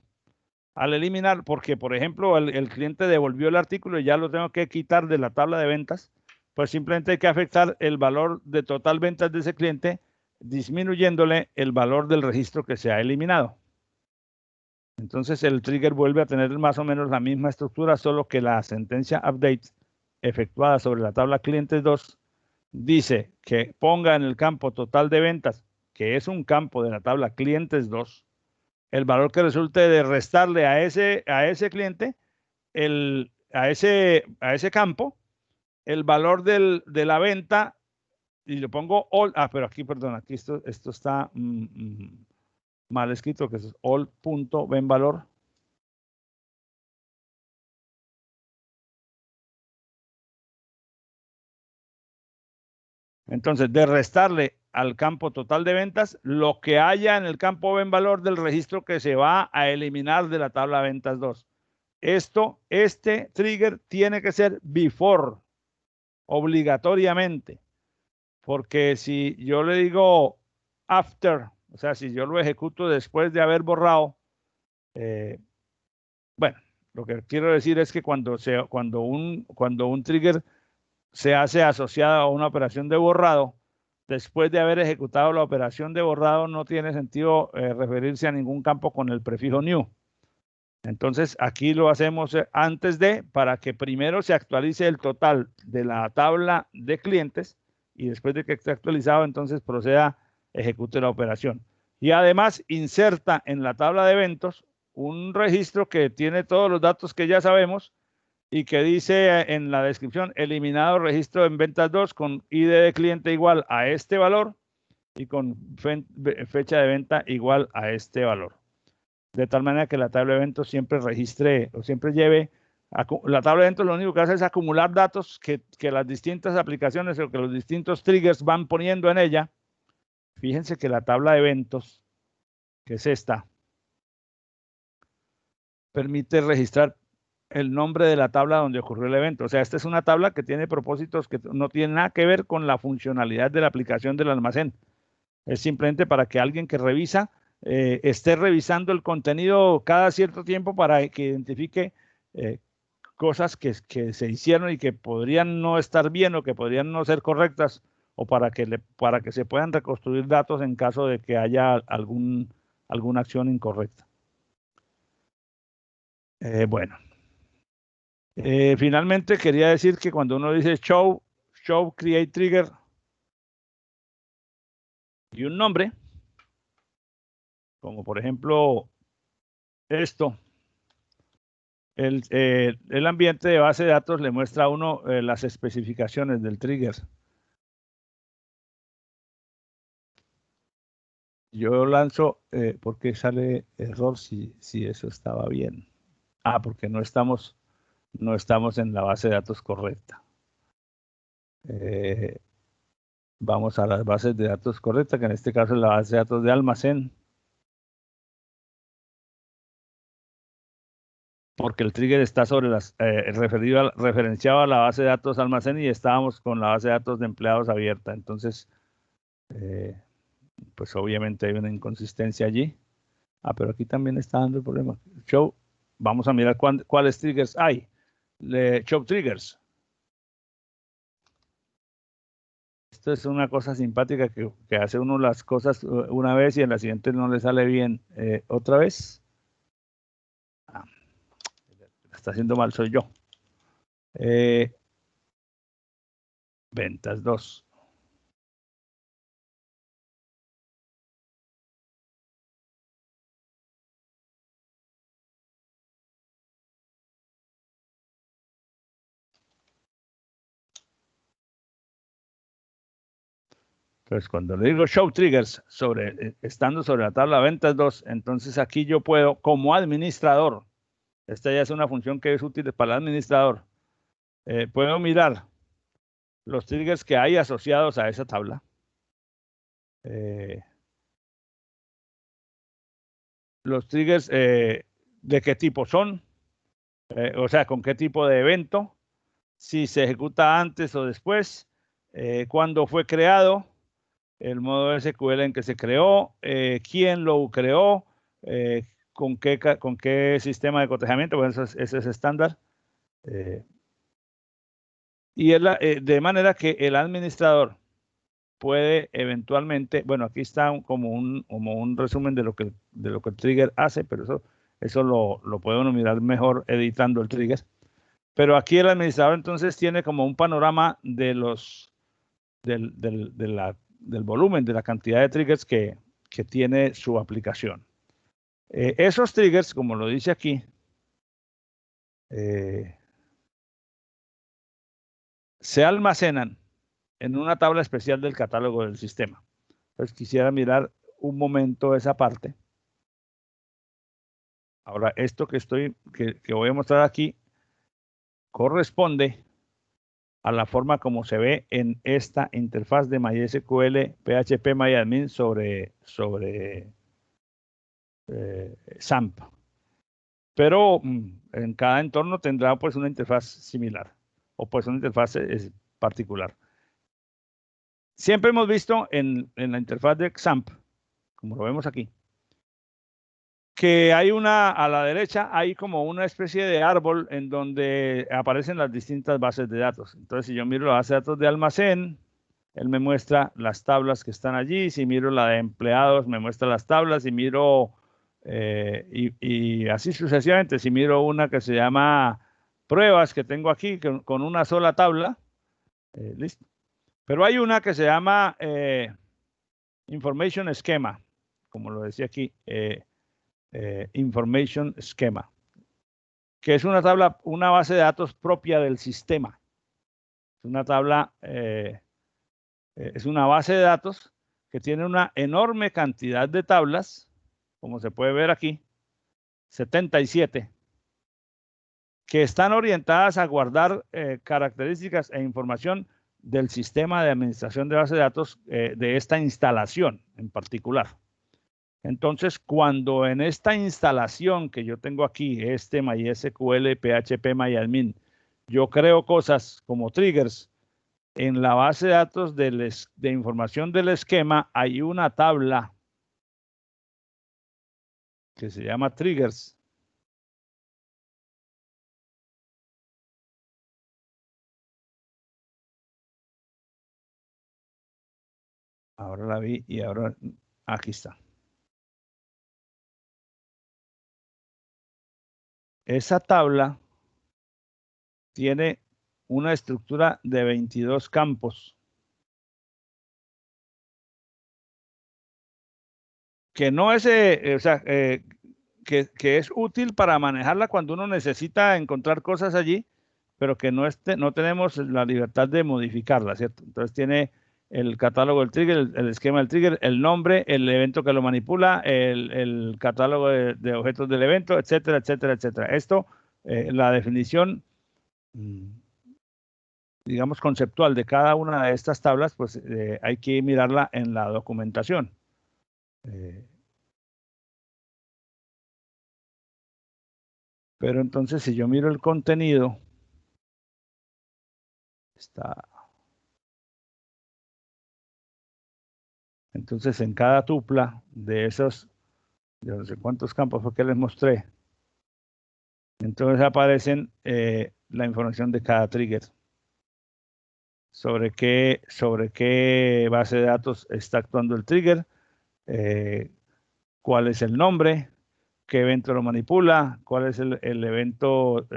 al eliminar, porque por ejemplo el cliente devolvió el artículo y ya lo tengo que quitar de la tabla de ventas, pues simplemente hay que afectar el valor de total ventas de ese cliente, disminuyéndole el valor del registro que se ha eliminado. Entonces el trigger vuelve a tener más o menos la misma estructura, solo que la sentencia update efectuada sobre la tabla clientes 2 dice que ponga en el campo total de ventas, que es un campo de la tabla clientes 2, el valor que resulte de restarle a ese cliente, a ese campo, el valor de la venta, y lo pongo all, pero aquí, perdón, aquí esto está mal escrito, que es all.venvalor. Entonces, de restarle al campo total de ventas lo que haya en el campo venvalor del registro que se va a eliminar de la tabla ventas 2. Este trigger tiene que ser before, obligatoriamente, porque si yo le digo after, o sea, si yo lo ejecuto después de haber borrado, bueno, lo que quiero decir es que cuando un trigger se hace asociado a una operación de borrado, después de haber ejecutado la operación de borrado, no tiene sentido referirse a ningún campo con el prefijo new. Entonces, aquí lo hacemos antes para que primero se actualice el total de la tabla de clientes y después de que esté actualizado, entonces proceda, ejecute la operación. Y además inserta en la tabla de eventos un registro que tiene todos los datos que ya sabemos y que dice en la descripción, eliminado registro en ventas 2 con ID de cliente igual a este valor y con fecha de venta igual a este valor. De tal manera que la tabla de eventos siempre registre o siempre lleve, la tabla de eventos lo único que hace es acumular datos que las distintas aplicaciones o que los distintos triggers van poniendo en ella. Fíjense que la tabla de eventos, que es esta, permite registrar el nombre de la tabla donde ocurrió el evento. O sea, esta es una tabla que tiene propósitos que no tienen nada que ver con la funcionalidad de la aplicación del almacén. Es simplemente para que alguien que revisa esté revisando el contenido cada cierto tiempo para que identifique cosas que se hicieron y que podrían no estar bien o que podrían no ser correctas, o para que se puedan reconstruir datos en caso de que haya alguna acción incorrecta. Bueno. Finalmente quería decir que cuando uno dice show create trigger y un nombre, como por ejemplo esto, el ambiente de base de datos le muestra a uno las especificaciones del trigger. Yo lanzo, ¿por qué sale error si eso estaba bien? Porque no estamos en la base de datos correcta. Vamos a las bases de datos correctas, que en este caso es la base de datos de almacén. Porque el trigger está sobre referenciado a la base de datos almacén y estábamos con la base de datos de empleados abierta. Entonces, pues obviamente hay una inconsistencia allí. Pero aquí también está dando el problema. Show, vamos a mirar cuáles triggers hay. Show triggers. Esto es una cosa simpática que hace uno las cosas una vez y en la siguiente no le sale bien otra vez. Está haciendo mal soy yo. Ventas 2. Entonces, cuando le digo show triggers estando sobre la tabla de ventas 2, entonces aquí yo puedo, como administrador, esta ya es una función que es útil para el administrador, puedo mirar los triggers que hay asociados a esa tabla. Los triggers de qué tipo son, o sea, con qué tipo de evento, si se ejecuta antes o después, cuándo fue creado, el modo SQL en que se creó, quién lo creó, con qué sistema de cotejamiento, bueno, ese es estándar. Y de manera que el administrador puede eventualmente, bueno, aquí está como un resumen de lo que el trigger hace, pero eso lo puede uno mirar mejor editando el trigger. Pero aquí el administrador entonces tiene como un panorama de del volumen, de la cantidad de triggers que tiene su aplicación. Esos triggers, como lo dice aquí, se almacenan en una tabla especial del catálogo del sistema. Entonces quisiera mirar un momento esa parte. Ahora, esto que voy a mostrar aquí corresponde a la forma como se ve en esta interfaz de MySQL PHP MyAdmin sobre XAMPP. Pero en cada entorno tendrá pues una interfaz similar o pues una interfaz particular. Siempre hemos visto en la interfaz de XAMPP, como lo vemos aquí, que hay a la derecha hay como una especie de árbol en donde aparecen las distintas bases de datos. Entonces, si yo miro la base de datos de almacén, él me muestra las tablas que están allí. Si miro la de empleados, me muestra las tablas. Si miro, y así sucesivamente, si miro una que se llama pruebas que tengo aquí con una sola tabla, listo. Pero hay una que se llama Information Schema, como lo decía aquí, Information Schema, que es una tabla, una base de datos propia del sistema. Es una tabla, es una base de datos que tiene una enorme cantidad de tablas, como se puede ver aquí, 77, que están orientadas a guardar características e información del sistema de administración de base de datos de esta instalación en particular. Entonces, cuando en esta instalación que yo tengo aquí, MySQL, PHP, MyAdmin, yo creo cosas como triggers, en la base de datos de información del esquema hay una tabla que se llama triggers. Ahora la vi y ahora aquí está. Esa tabla tiene una estructura de 22 campos que no es, que es útil para manejarla cuando uno necesita encontrar cosas allí, pero que no tenemos la libertad de modificarla, ¿cierto? Entonces tiene el catálogo del trigger, el esquema del trigger, el nombre, el evento que lo manipula, el catálogo de objetos del evento, etcétera, etcétera, etcétera. Esto, la definición, digamos, conceptual de cada una de estas tablas, pues hay que mirarla en la documentación. Pero entonces, si yo miro el contenido, está. Entonces, en cada tupla de esos, yo no sé cuántos campos fue que les mostré, entonces aparecen la información de cada trigger. Sobre qué base de datos está actuando el trigger, cuál es el nombre, qué evento lo manipula, cuál es el evento,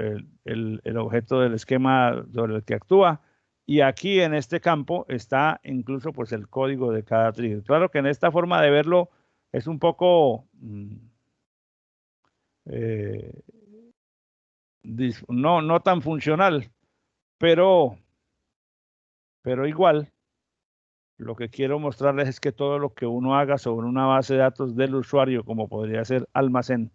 el objeto del esquema sobre el que actúa. Y aquí en este campo está incluso pues el código de cada trigger. Claro que en esta forma de verlo es un poco no tan funcional, pero igual lo que quiero mostrarles es que todo lo que uno haga sobre una base de datos del usuario, como podría ser almacén,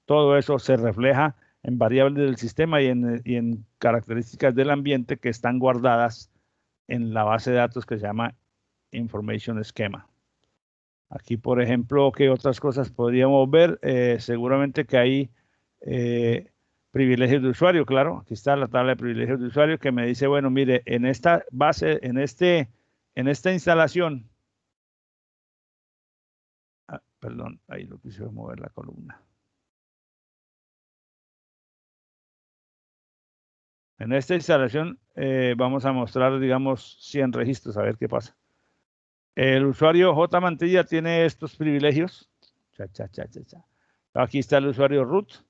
todo eso se refleja en variables del sistema y en características del ambiente que están guardadas en la base de datos que se llama Information Schema. Aquí, por ejemplo, ¿qué otras cosas podríamos ver? Seguramente que hay privilegios de usuario, claro. Aquí está la tabla de privilegios de usuario que me dice, bueno, mire, en esta base, en esta instalación, perdón, ahí lo quise mover la columna. En esta instalación vamos a mostrar, digamos, 100 registros, a ver qué pasa. El usuario J. Mantilla tiene estos privilegios. Aquí está el usuario root.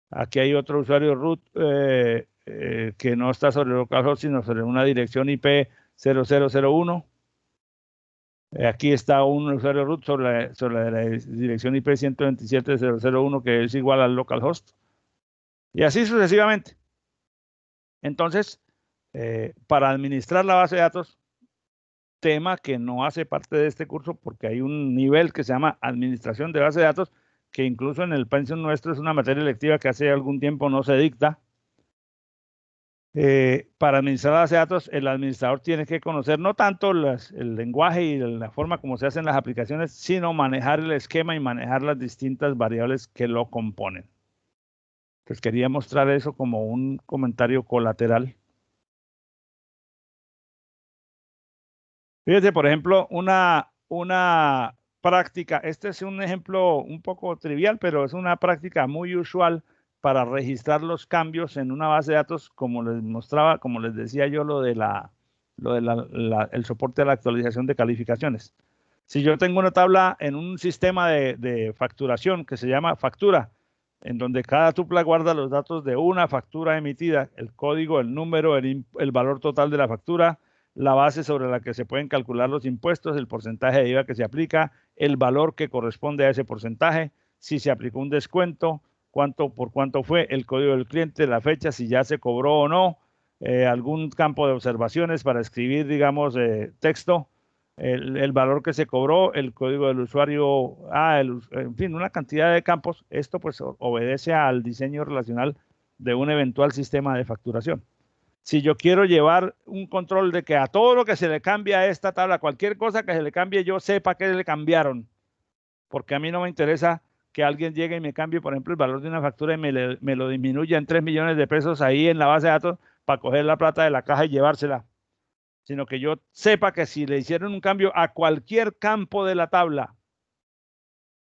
Aquí hay otro usuario root que no está sobre localhost, sino sobre una dirección IP 0001. Aquí está un usuario root sobre la dirección IP 127.0.0.1 que es igual al localhost. Y así sucesivamente. Entonces, para administrar la base de datos, tema que no hace parte de este curso porque hay un nivel que se llama administración de base de datos, que incluso en el pensum nuestro es una materia electiva que hace algún tiempo no se dicta. Para administrar la base de datos, el administrador tiene que conocer no tanto el lenguaje y la forma como se hacen las aplicaciones, sino manejar el esquema y manejar las distintas variables que lo componen. Pues quería mostrar eso como un comentario colateral. Fíjense, por ejemplo, una práctica, este es un ejemplo un poco trivial, pero es una práctica muy usual para registrar los cambios en una base de datos, como les mostraba, como les decía yo, el soporte a la actualización de calificaciones. Si yo tengo una tabla en un sistema de facturación que se llama factura, en donde cada tupla guarda los datos de una factura emitida, el código, el número, el valor total de la factura, la base sobre la que se pueden calcular los impuestos, el porcentaje de IVA que se aplica, el valor que corresponde a ese porcentaje, si se aplicó un descuento, por cuánto fue, el código del cliente, la fecha, si ya se cobró o no, algún campo de observaciones para escribir, digamos, texto, el valor que se cobró, el código del usuario, en fin, una cantidad de campos. Esto pues obedece al diseño relacional de un eventual sistema de facturación. Si yo quiero llevar un control de que a todo lo que se le cambie a esta tabla, cualquier cosa que se le cambie, yo sepa que le cambiaron, porque a mí no me interesa que alguien llegue y me cambie, por ejemplo, el valor de una factura y me lo disminuya en 3 millones de pesos ahí en la base de datos para coger la plata de la caja y llevársela, sino que yo sepa que si le hicieron un cambio a cualquier campo de la tabla,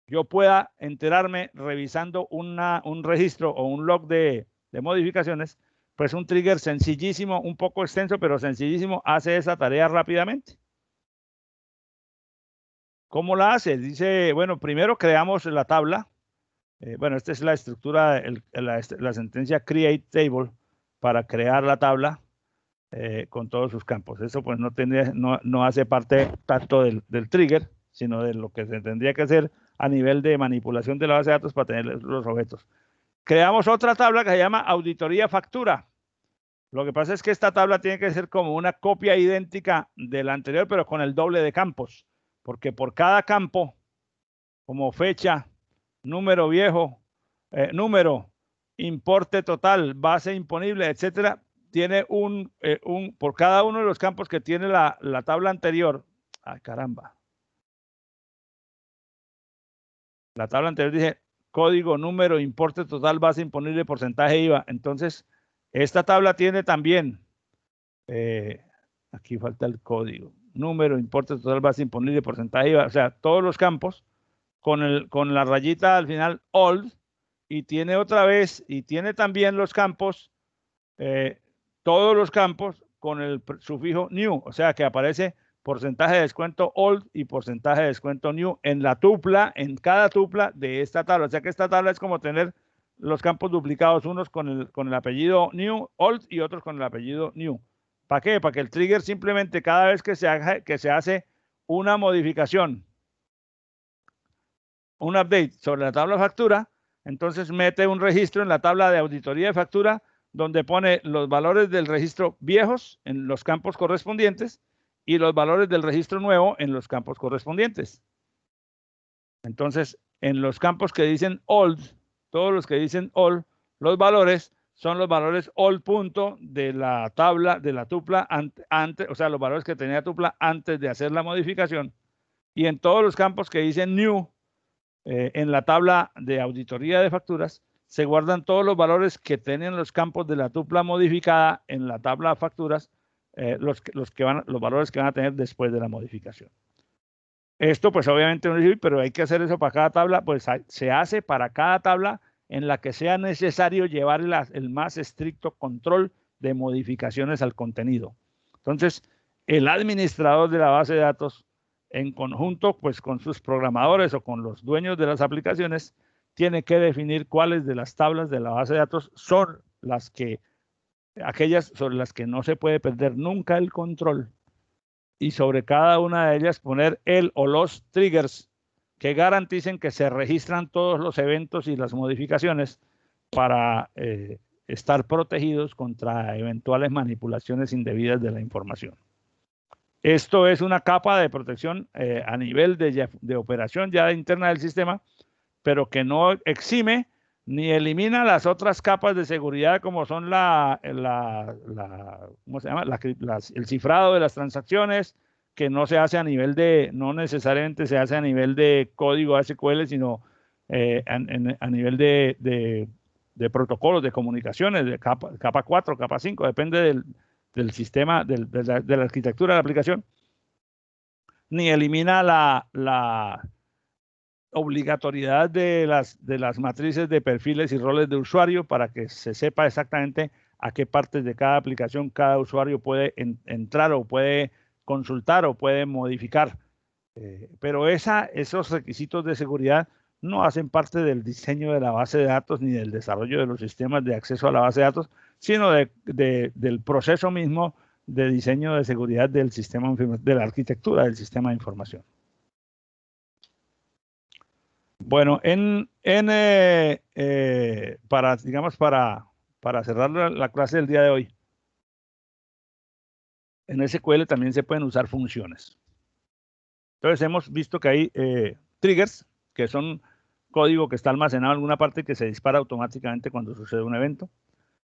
yo pueda enterarme revisando un registro o un log de modificaciones. Pues un trigger sencillísimo, un poco extenso, pero sencillísimo, hace esa tarea rápidamente. ¿Cómo la hace? Dice, bueno, primero creamos la tabla. Bueno, esta es la estructura, la sentencia create table para crear la tabla con todos sus campos. Eso pues no hace parte tanto del trigger, sino de lo que se tendría que hacer a nivel de manipulación de la base de datos para tener los objetos. Creamos otra tabla que se llama auditoría factura. Lo que pasa es que esta tabla tiene que ser como una copia idéntica de la anterior, pero con el doble de campos, porque por cada campo, como fecha, número viejo, número, importe total, base imponible, etcétera, tiene por cada uno de los campos que tiene la tabla anterior. ¡Ay, caramba! La tabla anterior dice código, número, importe total, base imponible, porcentaje IVA. Entonces, esta tabla tiene también, aquí falta el código, número, importe total, base imponible, porcentaje IVA, o sea, todos los campos con la rayita al final old, y tiene otra vez, y tiene también los campos, todos los campos con el sufijo new, o sea que aparece porcentaje de descuento old y porcentaje de descuento new en la tupla, en cada tupla de esta tabla. O sea que esta tabla es como tener los campos duplicados, unos con el apellido new, old, y otros con el apellido new. ¿Para qué? Para que el trigger simplemente cada vez que se hace una modificación, un update sobre la tabla de factura, entonces mete un registro en la tabla de auditoría de factura donde pone los valores del registro viejos en los campos correspondientes y los valores del registro nuevo en los campos correspondientes. Entonces, en los campos que dicen old, todos los que dicen old, los valores son los valores old punto de la tabla, de la tupla, antes, o sea, los valores que tenía tupla antes de hacer la modificación. Y en todos los campos que dicen new, en la tabla de auditoría de facturas, se guardan todos los valores que tienen los campos de la tupla modificada en la tabla de facturas, los valores que van a tener después de la modificación. Esto pues obviamente no sirve, pero hay que hacer eso para cada tabla, pues se hace para cada tabla en la que sea necesario llevar el más estricto control de modificaciones al contenido. Entonces, el administrador de la base de datos, en conjunto pues con sus programadores o con los dueños de las aplicaciones, tiene que definir cuáles de las tablas de la base de datos son aquellas sobre las que no se puede perder nunca el control, y sobre cada una de ellas poner el o los triggers que garanticen que se registran todos los eventos y las modificaciones para estar protegidos contra eventuales manipulaciones indebidas de la información. Esto es una capa de protección a nivel de operación ya interna del sistema, pero que no exime ni elimina las otras capas de seguridad como son ¿cómo se llama? El cifrado de las transacciones, que no se hace a nivel no necesariamente se hace a nivel de código SQL, sino a nivel de protocolos de comunicaciones, de capa 4, capa 5, depende del sistema, de la arquitectura de la aplicación, ni elimina la obligatoriedad de las matrices de perfiles y roles de usuario para que se sepa exactamente a qué partes de cada aplicación cada usuario puede entrar o puede consultar o puede modificar. Pero esos requisitos de seguridad no hacen parte del diseño de la base de datos ni del desarrollo de los sistemas de acceso a la base de datos, sino del proceso mismo de diseño de seguridad del sistema, de la arquitectura del sistema de información. Bueno, para cerrar la clase del día de hoy, en SQL también se pueden usar funciones. Entonces hemos visto que hay triggers, que son código que está almacenado en alguna parte que se dispara automáticamente cuando sucede un evento.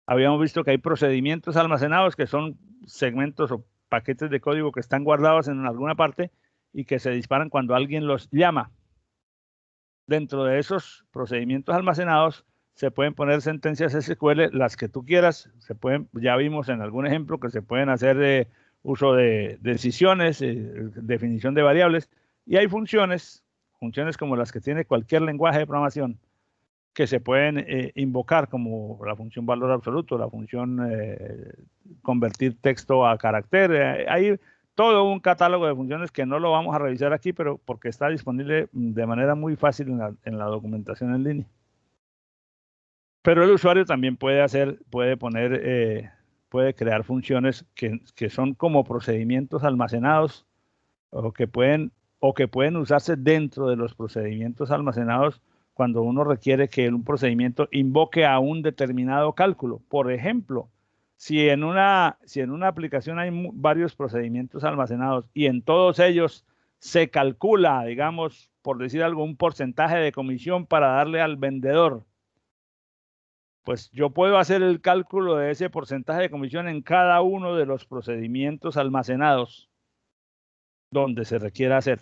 Habíamos visto que hay procedimientos almacenados, que son segmentos o paquetes de código que están guardados en alguna parte y que se disparan cuando alguien los llama. Dentro de esos procedimientos almacenados se pueden poner sentencias SQL, las que tú quieras. Ya vimos en algún ejemplo que se pueden hacer uso de decisiones, definición de variables, y hay funciones como las que tiene cualquier lenguaje de programación, que se pueden invocar, como la función valor absoluto, la función convertir texto a carácter. Hay todo un catálogo de funciones que no lo vamos a revisar aquí, pero porque está disponible de manera muy fácil en la documentación en línea. Pero el usuario también puede crear funciones que son como procedimientos almacenados o que pueden usarse dentro de los procedimientos almacenados cuando uno requiere que un procedimiento invoque a un determinado cálculo. Por ejemplo, si en una aplicación hay varios procedimientos almacenados y en todos ellos se calcula, digamos, por decir algo, un porcentaje de comisión para darle al vendedor, pues yo puedo hacer el cálculo de ese porcentaje de comisión en cada uno de los procedimientos almacenados donde se requiera hacer.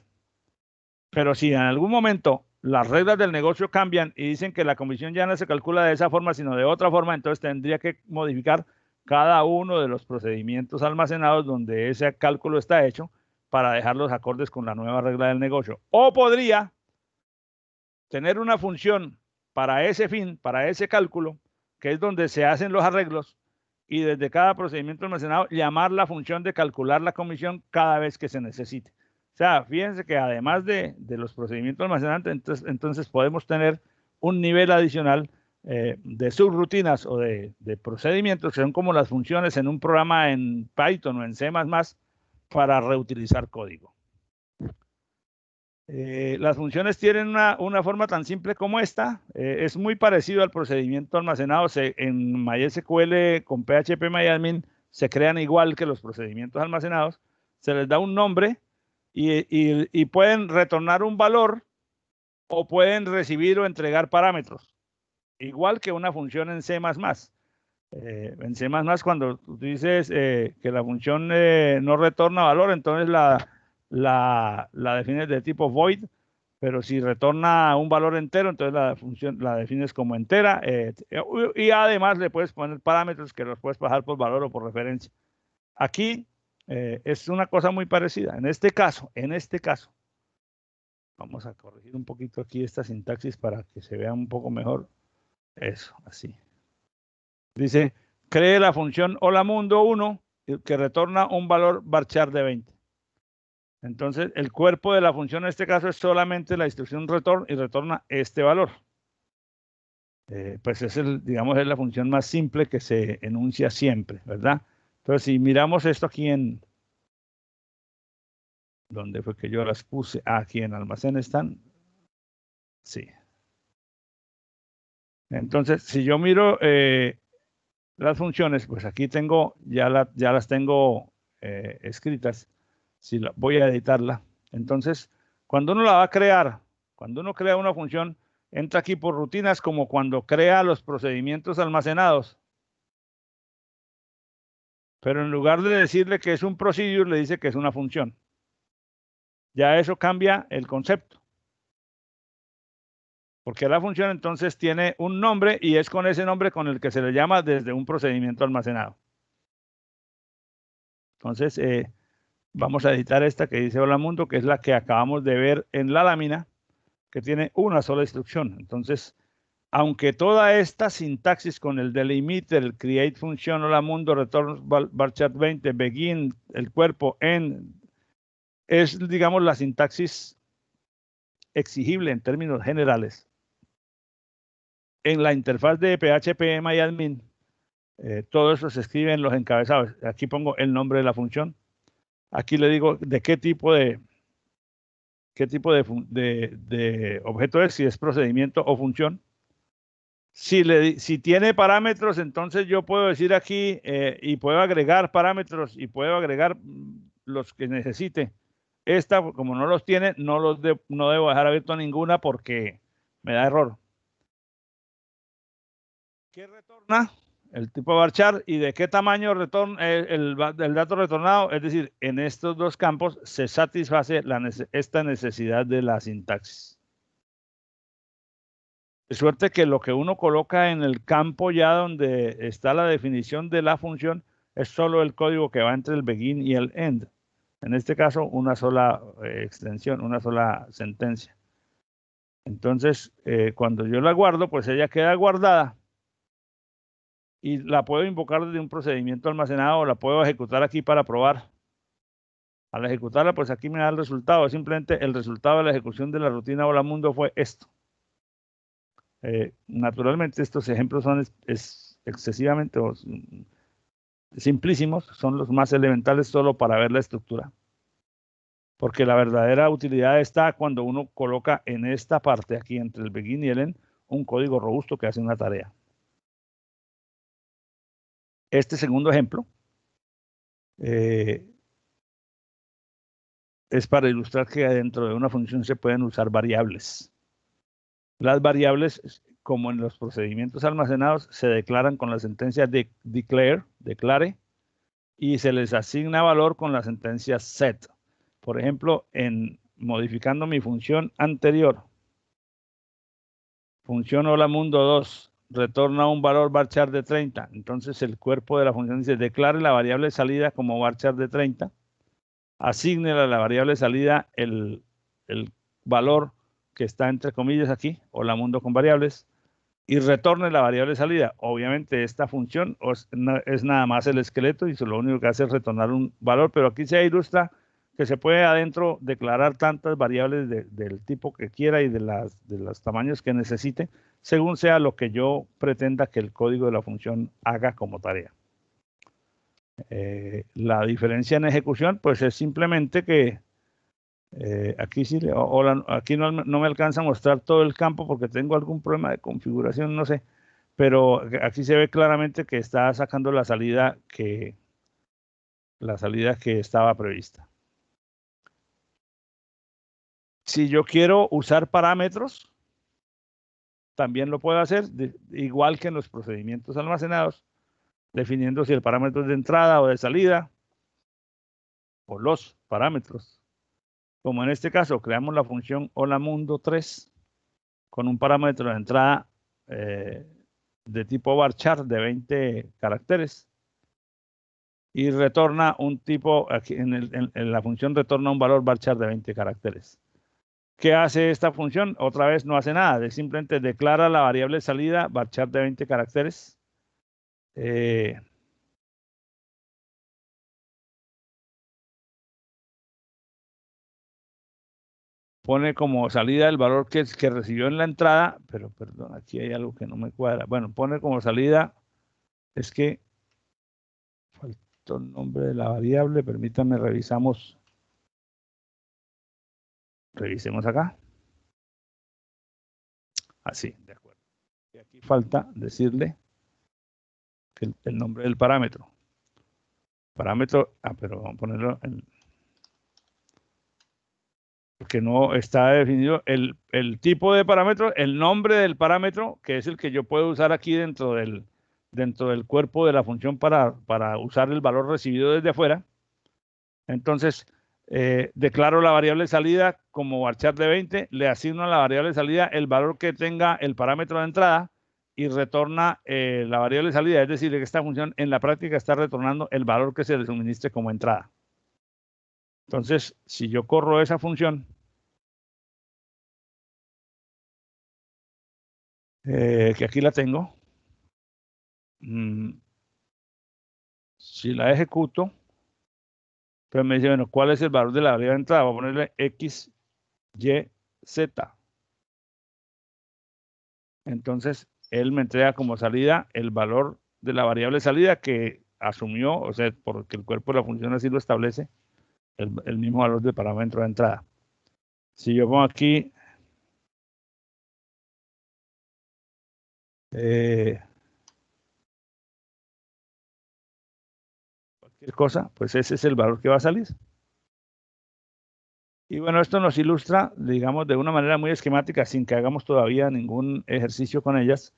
Pero si en algún momento las reglas del negocio cambian y dicen que la comisión ya no se calcula de esa forma, sino de otra forma, entonces tendría que modificar cada uno de los procedimientos almacenados donde ese cálculo está hecho para dejarlos acordes con la nueva regla del negocio. O podría tener una función para ese fin, para ese cálculo, que es donde se hacen los arreglos, y desde cada procedimiento almacenado llamar la función de calcular la comisión cada vez que se necesite. O sea, fíjense que además de los procedimientos almacenados, entonces podemos tener un nivel adicional de subrutinas o de procedimientos que son como las funciones en un programa en Python o en C++ para reutilizar código. Las funciones tienen una forma tan simple como esta. Es muy parecido al procedimiento almacenado. En MySQL con PHP-MyAdmin se crean igual que los procedimientos almacenados. Se les da un nombre y pueden retornar un valor o pueden recibir o entregar parámetros. Igual que una función en C++. En C++, cuando tú dices que la función no retorna valor, entonces la defines de tipo void, pero si retorna un valor entero, entonces la función la defines como entera, y además le puedes poner parámetros que los puedes pasar por valor o por referencia. Aquí es una cosa muy parecida. En este caso, vamos a corregir un poquito aquí esta sintaxis para que se vea un poco mejor. Eso, así. Dice, cree la función hola mundo 1 que retorna un valor varchar de 20. Entonces, el cuerpo de la función en este caso es solamente la instrucción return y retorna este valor. Pues es digamos, es la función más simple que se enuncia siempre, ¿verdad? Entonces, si miramos esto aquí ¿dónde fue que yo las puse? Aquí en almacén están. Sí. Entonces, si yo miro las funciones, pues aquí tengo, ya las tengo escritas. Voy a editarla. Entonces, cuando uno la va a crear, cuando uno crea una función, entra aquí por rutinas como cuando crea los procedimientos almacenados. Pero en lugar de decirle que es un procedure, le dice que es una función. Ya eso cambia el concepto. Porque la función entonces tiene un nombre y es con ese nombre con el que se le llama desde un procedimiento almacenado. Entonces, vamos a editar esta que dice hola mundo, que es la que acabamos de ver en la lámina, que tiene una sola instrucción. Entonces, aunque toda esta sintaxis con el delimiter, el create function, hola mundo, return varchar 20, begin, el cuerpo, end, es, digamos, la sintaxis exigible en términos generales. En la interfaz de PHP MyAdmin, Todo eso se escribe en los encabezados. Aquí pongo el nombre de la función. Aquí le digo de qué tipo de objeto es, si es procedimiento o función. Si tiene parámetros, entonces yo puedo decir aquí y puedo agregar parámetros y puedo agregar los que necesite. Esta, como no los tiene, no debo dejar abierto ninguna porque me da error. ¿Qué retorna? El tipo varchar y de qué tamaño retorna el dato retornado. Es decir, en estos dos campos se satisface esta necesidad de la sintaxis. De suerte que lo que uno coloca en el campo ya donde está la definición de la función es solo el código que va entre el begin y el end. En este caso, una sola extensión, una sola sentencia. Entonces, cuando yo la guardo, pues ella queda guardada y la puedo invocar desde un procedimiento almacenado o la puedo ejecutar aquí para probar. Al ejecutarla, pues aquí me da el resultado. Simplemente el resultado de la ejecución de la rutina Hola Mundo fue esto. Naturalmente, estos ejemplos son excesivamente simplísimos, son los más elementales solo para ver la estructura. Porque la verdadera utilidad está cuando uno coloca en esta parte, aquí entre el begin y el end, un código robusto que hace una tarea. Este segundo ejemplo es para ilustrar que dentro de una función se pueden usar variables. Las variables, como en los procedimientos almacenados, se declaran con la sentencia declare, y se les asigna valor con la sentencia set. Por ejemplo, modificando mi función anterior, función hola mundo 2, retorna un valor varchar de 30. Entonces el cuerpo de la función dice, declare la variable salida como varchar de 30, asigne a la variable salida el valor que está entre comillas aquí, hola mundo con variables, y retorne la variable salida. Obviamente esta función es nada más el esqueleto y lo único que hace es retornar un valor, pero aquí se ilustra que se puede adentro declarar tantas variables del tipo que quiera y de los tamaños que necesite, según sea lo que yo pretenda que el código de la función haga como tarea. La diferencia en ejecución, pues es simplemente que aquí sí, aquí no me alcanza a mostrar todo el campo porque tengo algún problema de configuración, no sé, pero aquí se ve claramente que está sacando la salida que estaba prevista. Si yo quiero usar parámetros, también lo puedo hacer, igual que en los procedimientos almacenados, definiendo si el parámetro es de entrada o de salida, o los parámetros. Como en este caso, creamos la función hola mundo 3 con un parámetro de entrada de tipo varchar de 20 caracteres y retorna un tipo, aquí en la función retorna un valor varchar de 20 caracteres. ¿Qué hace esta función? Otra vez no hace nada, simplemente declara la variable salida varchar de 20 caracteres. Pone como salida el valor que recibió en la entrada, pero perdón, aquí hay algo que no me cuadra. Bueno, pone como salida, es que faltó el nombre de la variable, permítanme, revisemos acá. Así, de acuerdo. Y aquí falta decirle que el nombre del parámetro. Parámetro, pero vamos a ponerlo en... Porque no está definido el tipo de parámetro, el nombre del parámetro, que es el que yo puedo usar aquí dentro del cuerpo de la función para usar el valor recibido desde afuera. Entonces, declaro la variable salida como varchar de 20, le asigno a la variable salida el valor que tenga el parámetro de entrada y retorna la variable salida, es decir, que esta función en la práctica está retornando el valor que se le suministre como entrada. Entonces, si yo corro esa función, que aquí la tengo, si la ejecuto, pues me dice, bueno, ¿cuál es el valor de la variable de entrada? Voy a ponerle X, Y, Z. Entonces, él me entrega como salida el valor de la variable salida que asumió, o sea, porque el cuerpo de la función así lo establece, el mismo valor del parámetro de entrada. Si yo pongo aquí cualquier cosa, pues ese es el valor que va a salir. Y bueno, esto nos ilustra, digamos, de una manera muy esquemática, sin que hagamos todavía ningún ejercicio con ellas,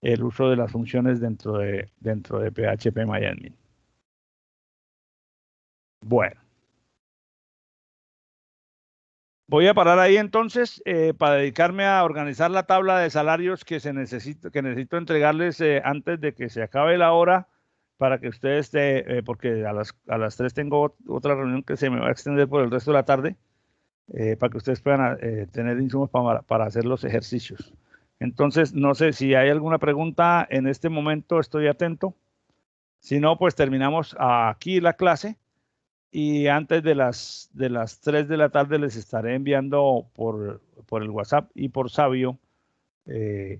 el uso de las funciones dentro de PHP-MyAdmin. Bueno. Voy a parar ahí entonces para dedicarme a organizar la tabla de salarios que necesito entregarles antes de que se acabe la hora, para que ustedes, porque a las 3 tengo otra reunión que se me va a extender por el resto de la tarde, para que ustedes puedan tener insumos para hacer los ejercicios. Entonces, no sé si hay alguna pregunta en este momento, estoy atento. Si no, pues terminamos aquí la clase. Y antes de las 3 de la tarde les estaré enviando por el WhatsApp y por Sabio las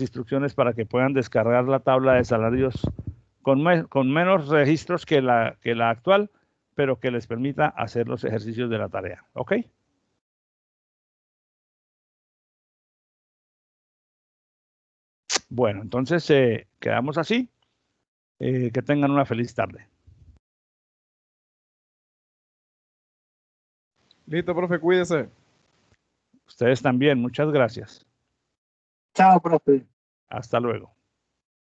instrucciones para que puedan descargar la tabla de salarios con menos registros que la actual, pero que les permita hacer los ejercicios de la tarea. ¿Ok? Bueno, entonces quedamos así. Que tengan una feliz tarde. Listo, profe, cuídese. Ustedes también, muchas gracias. Chao, profe. Hasta luego.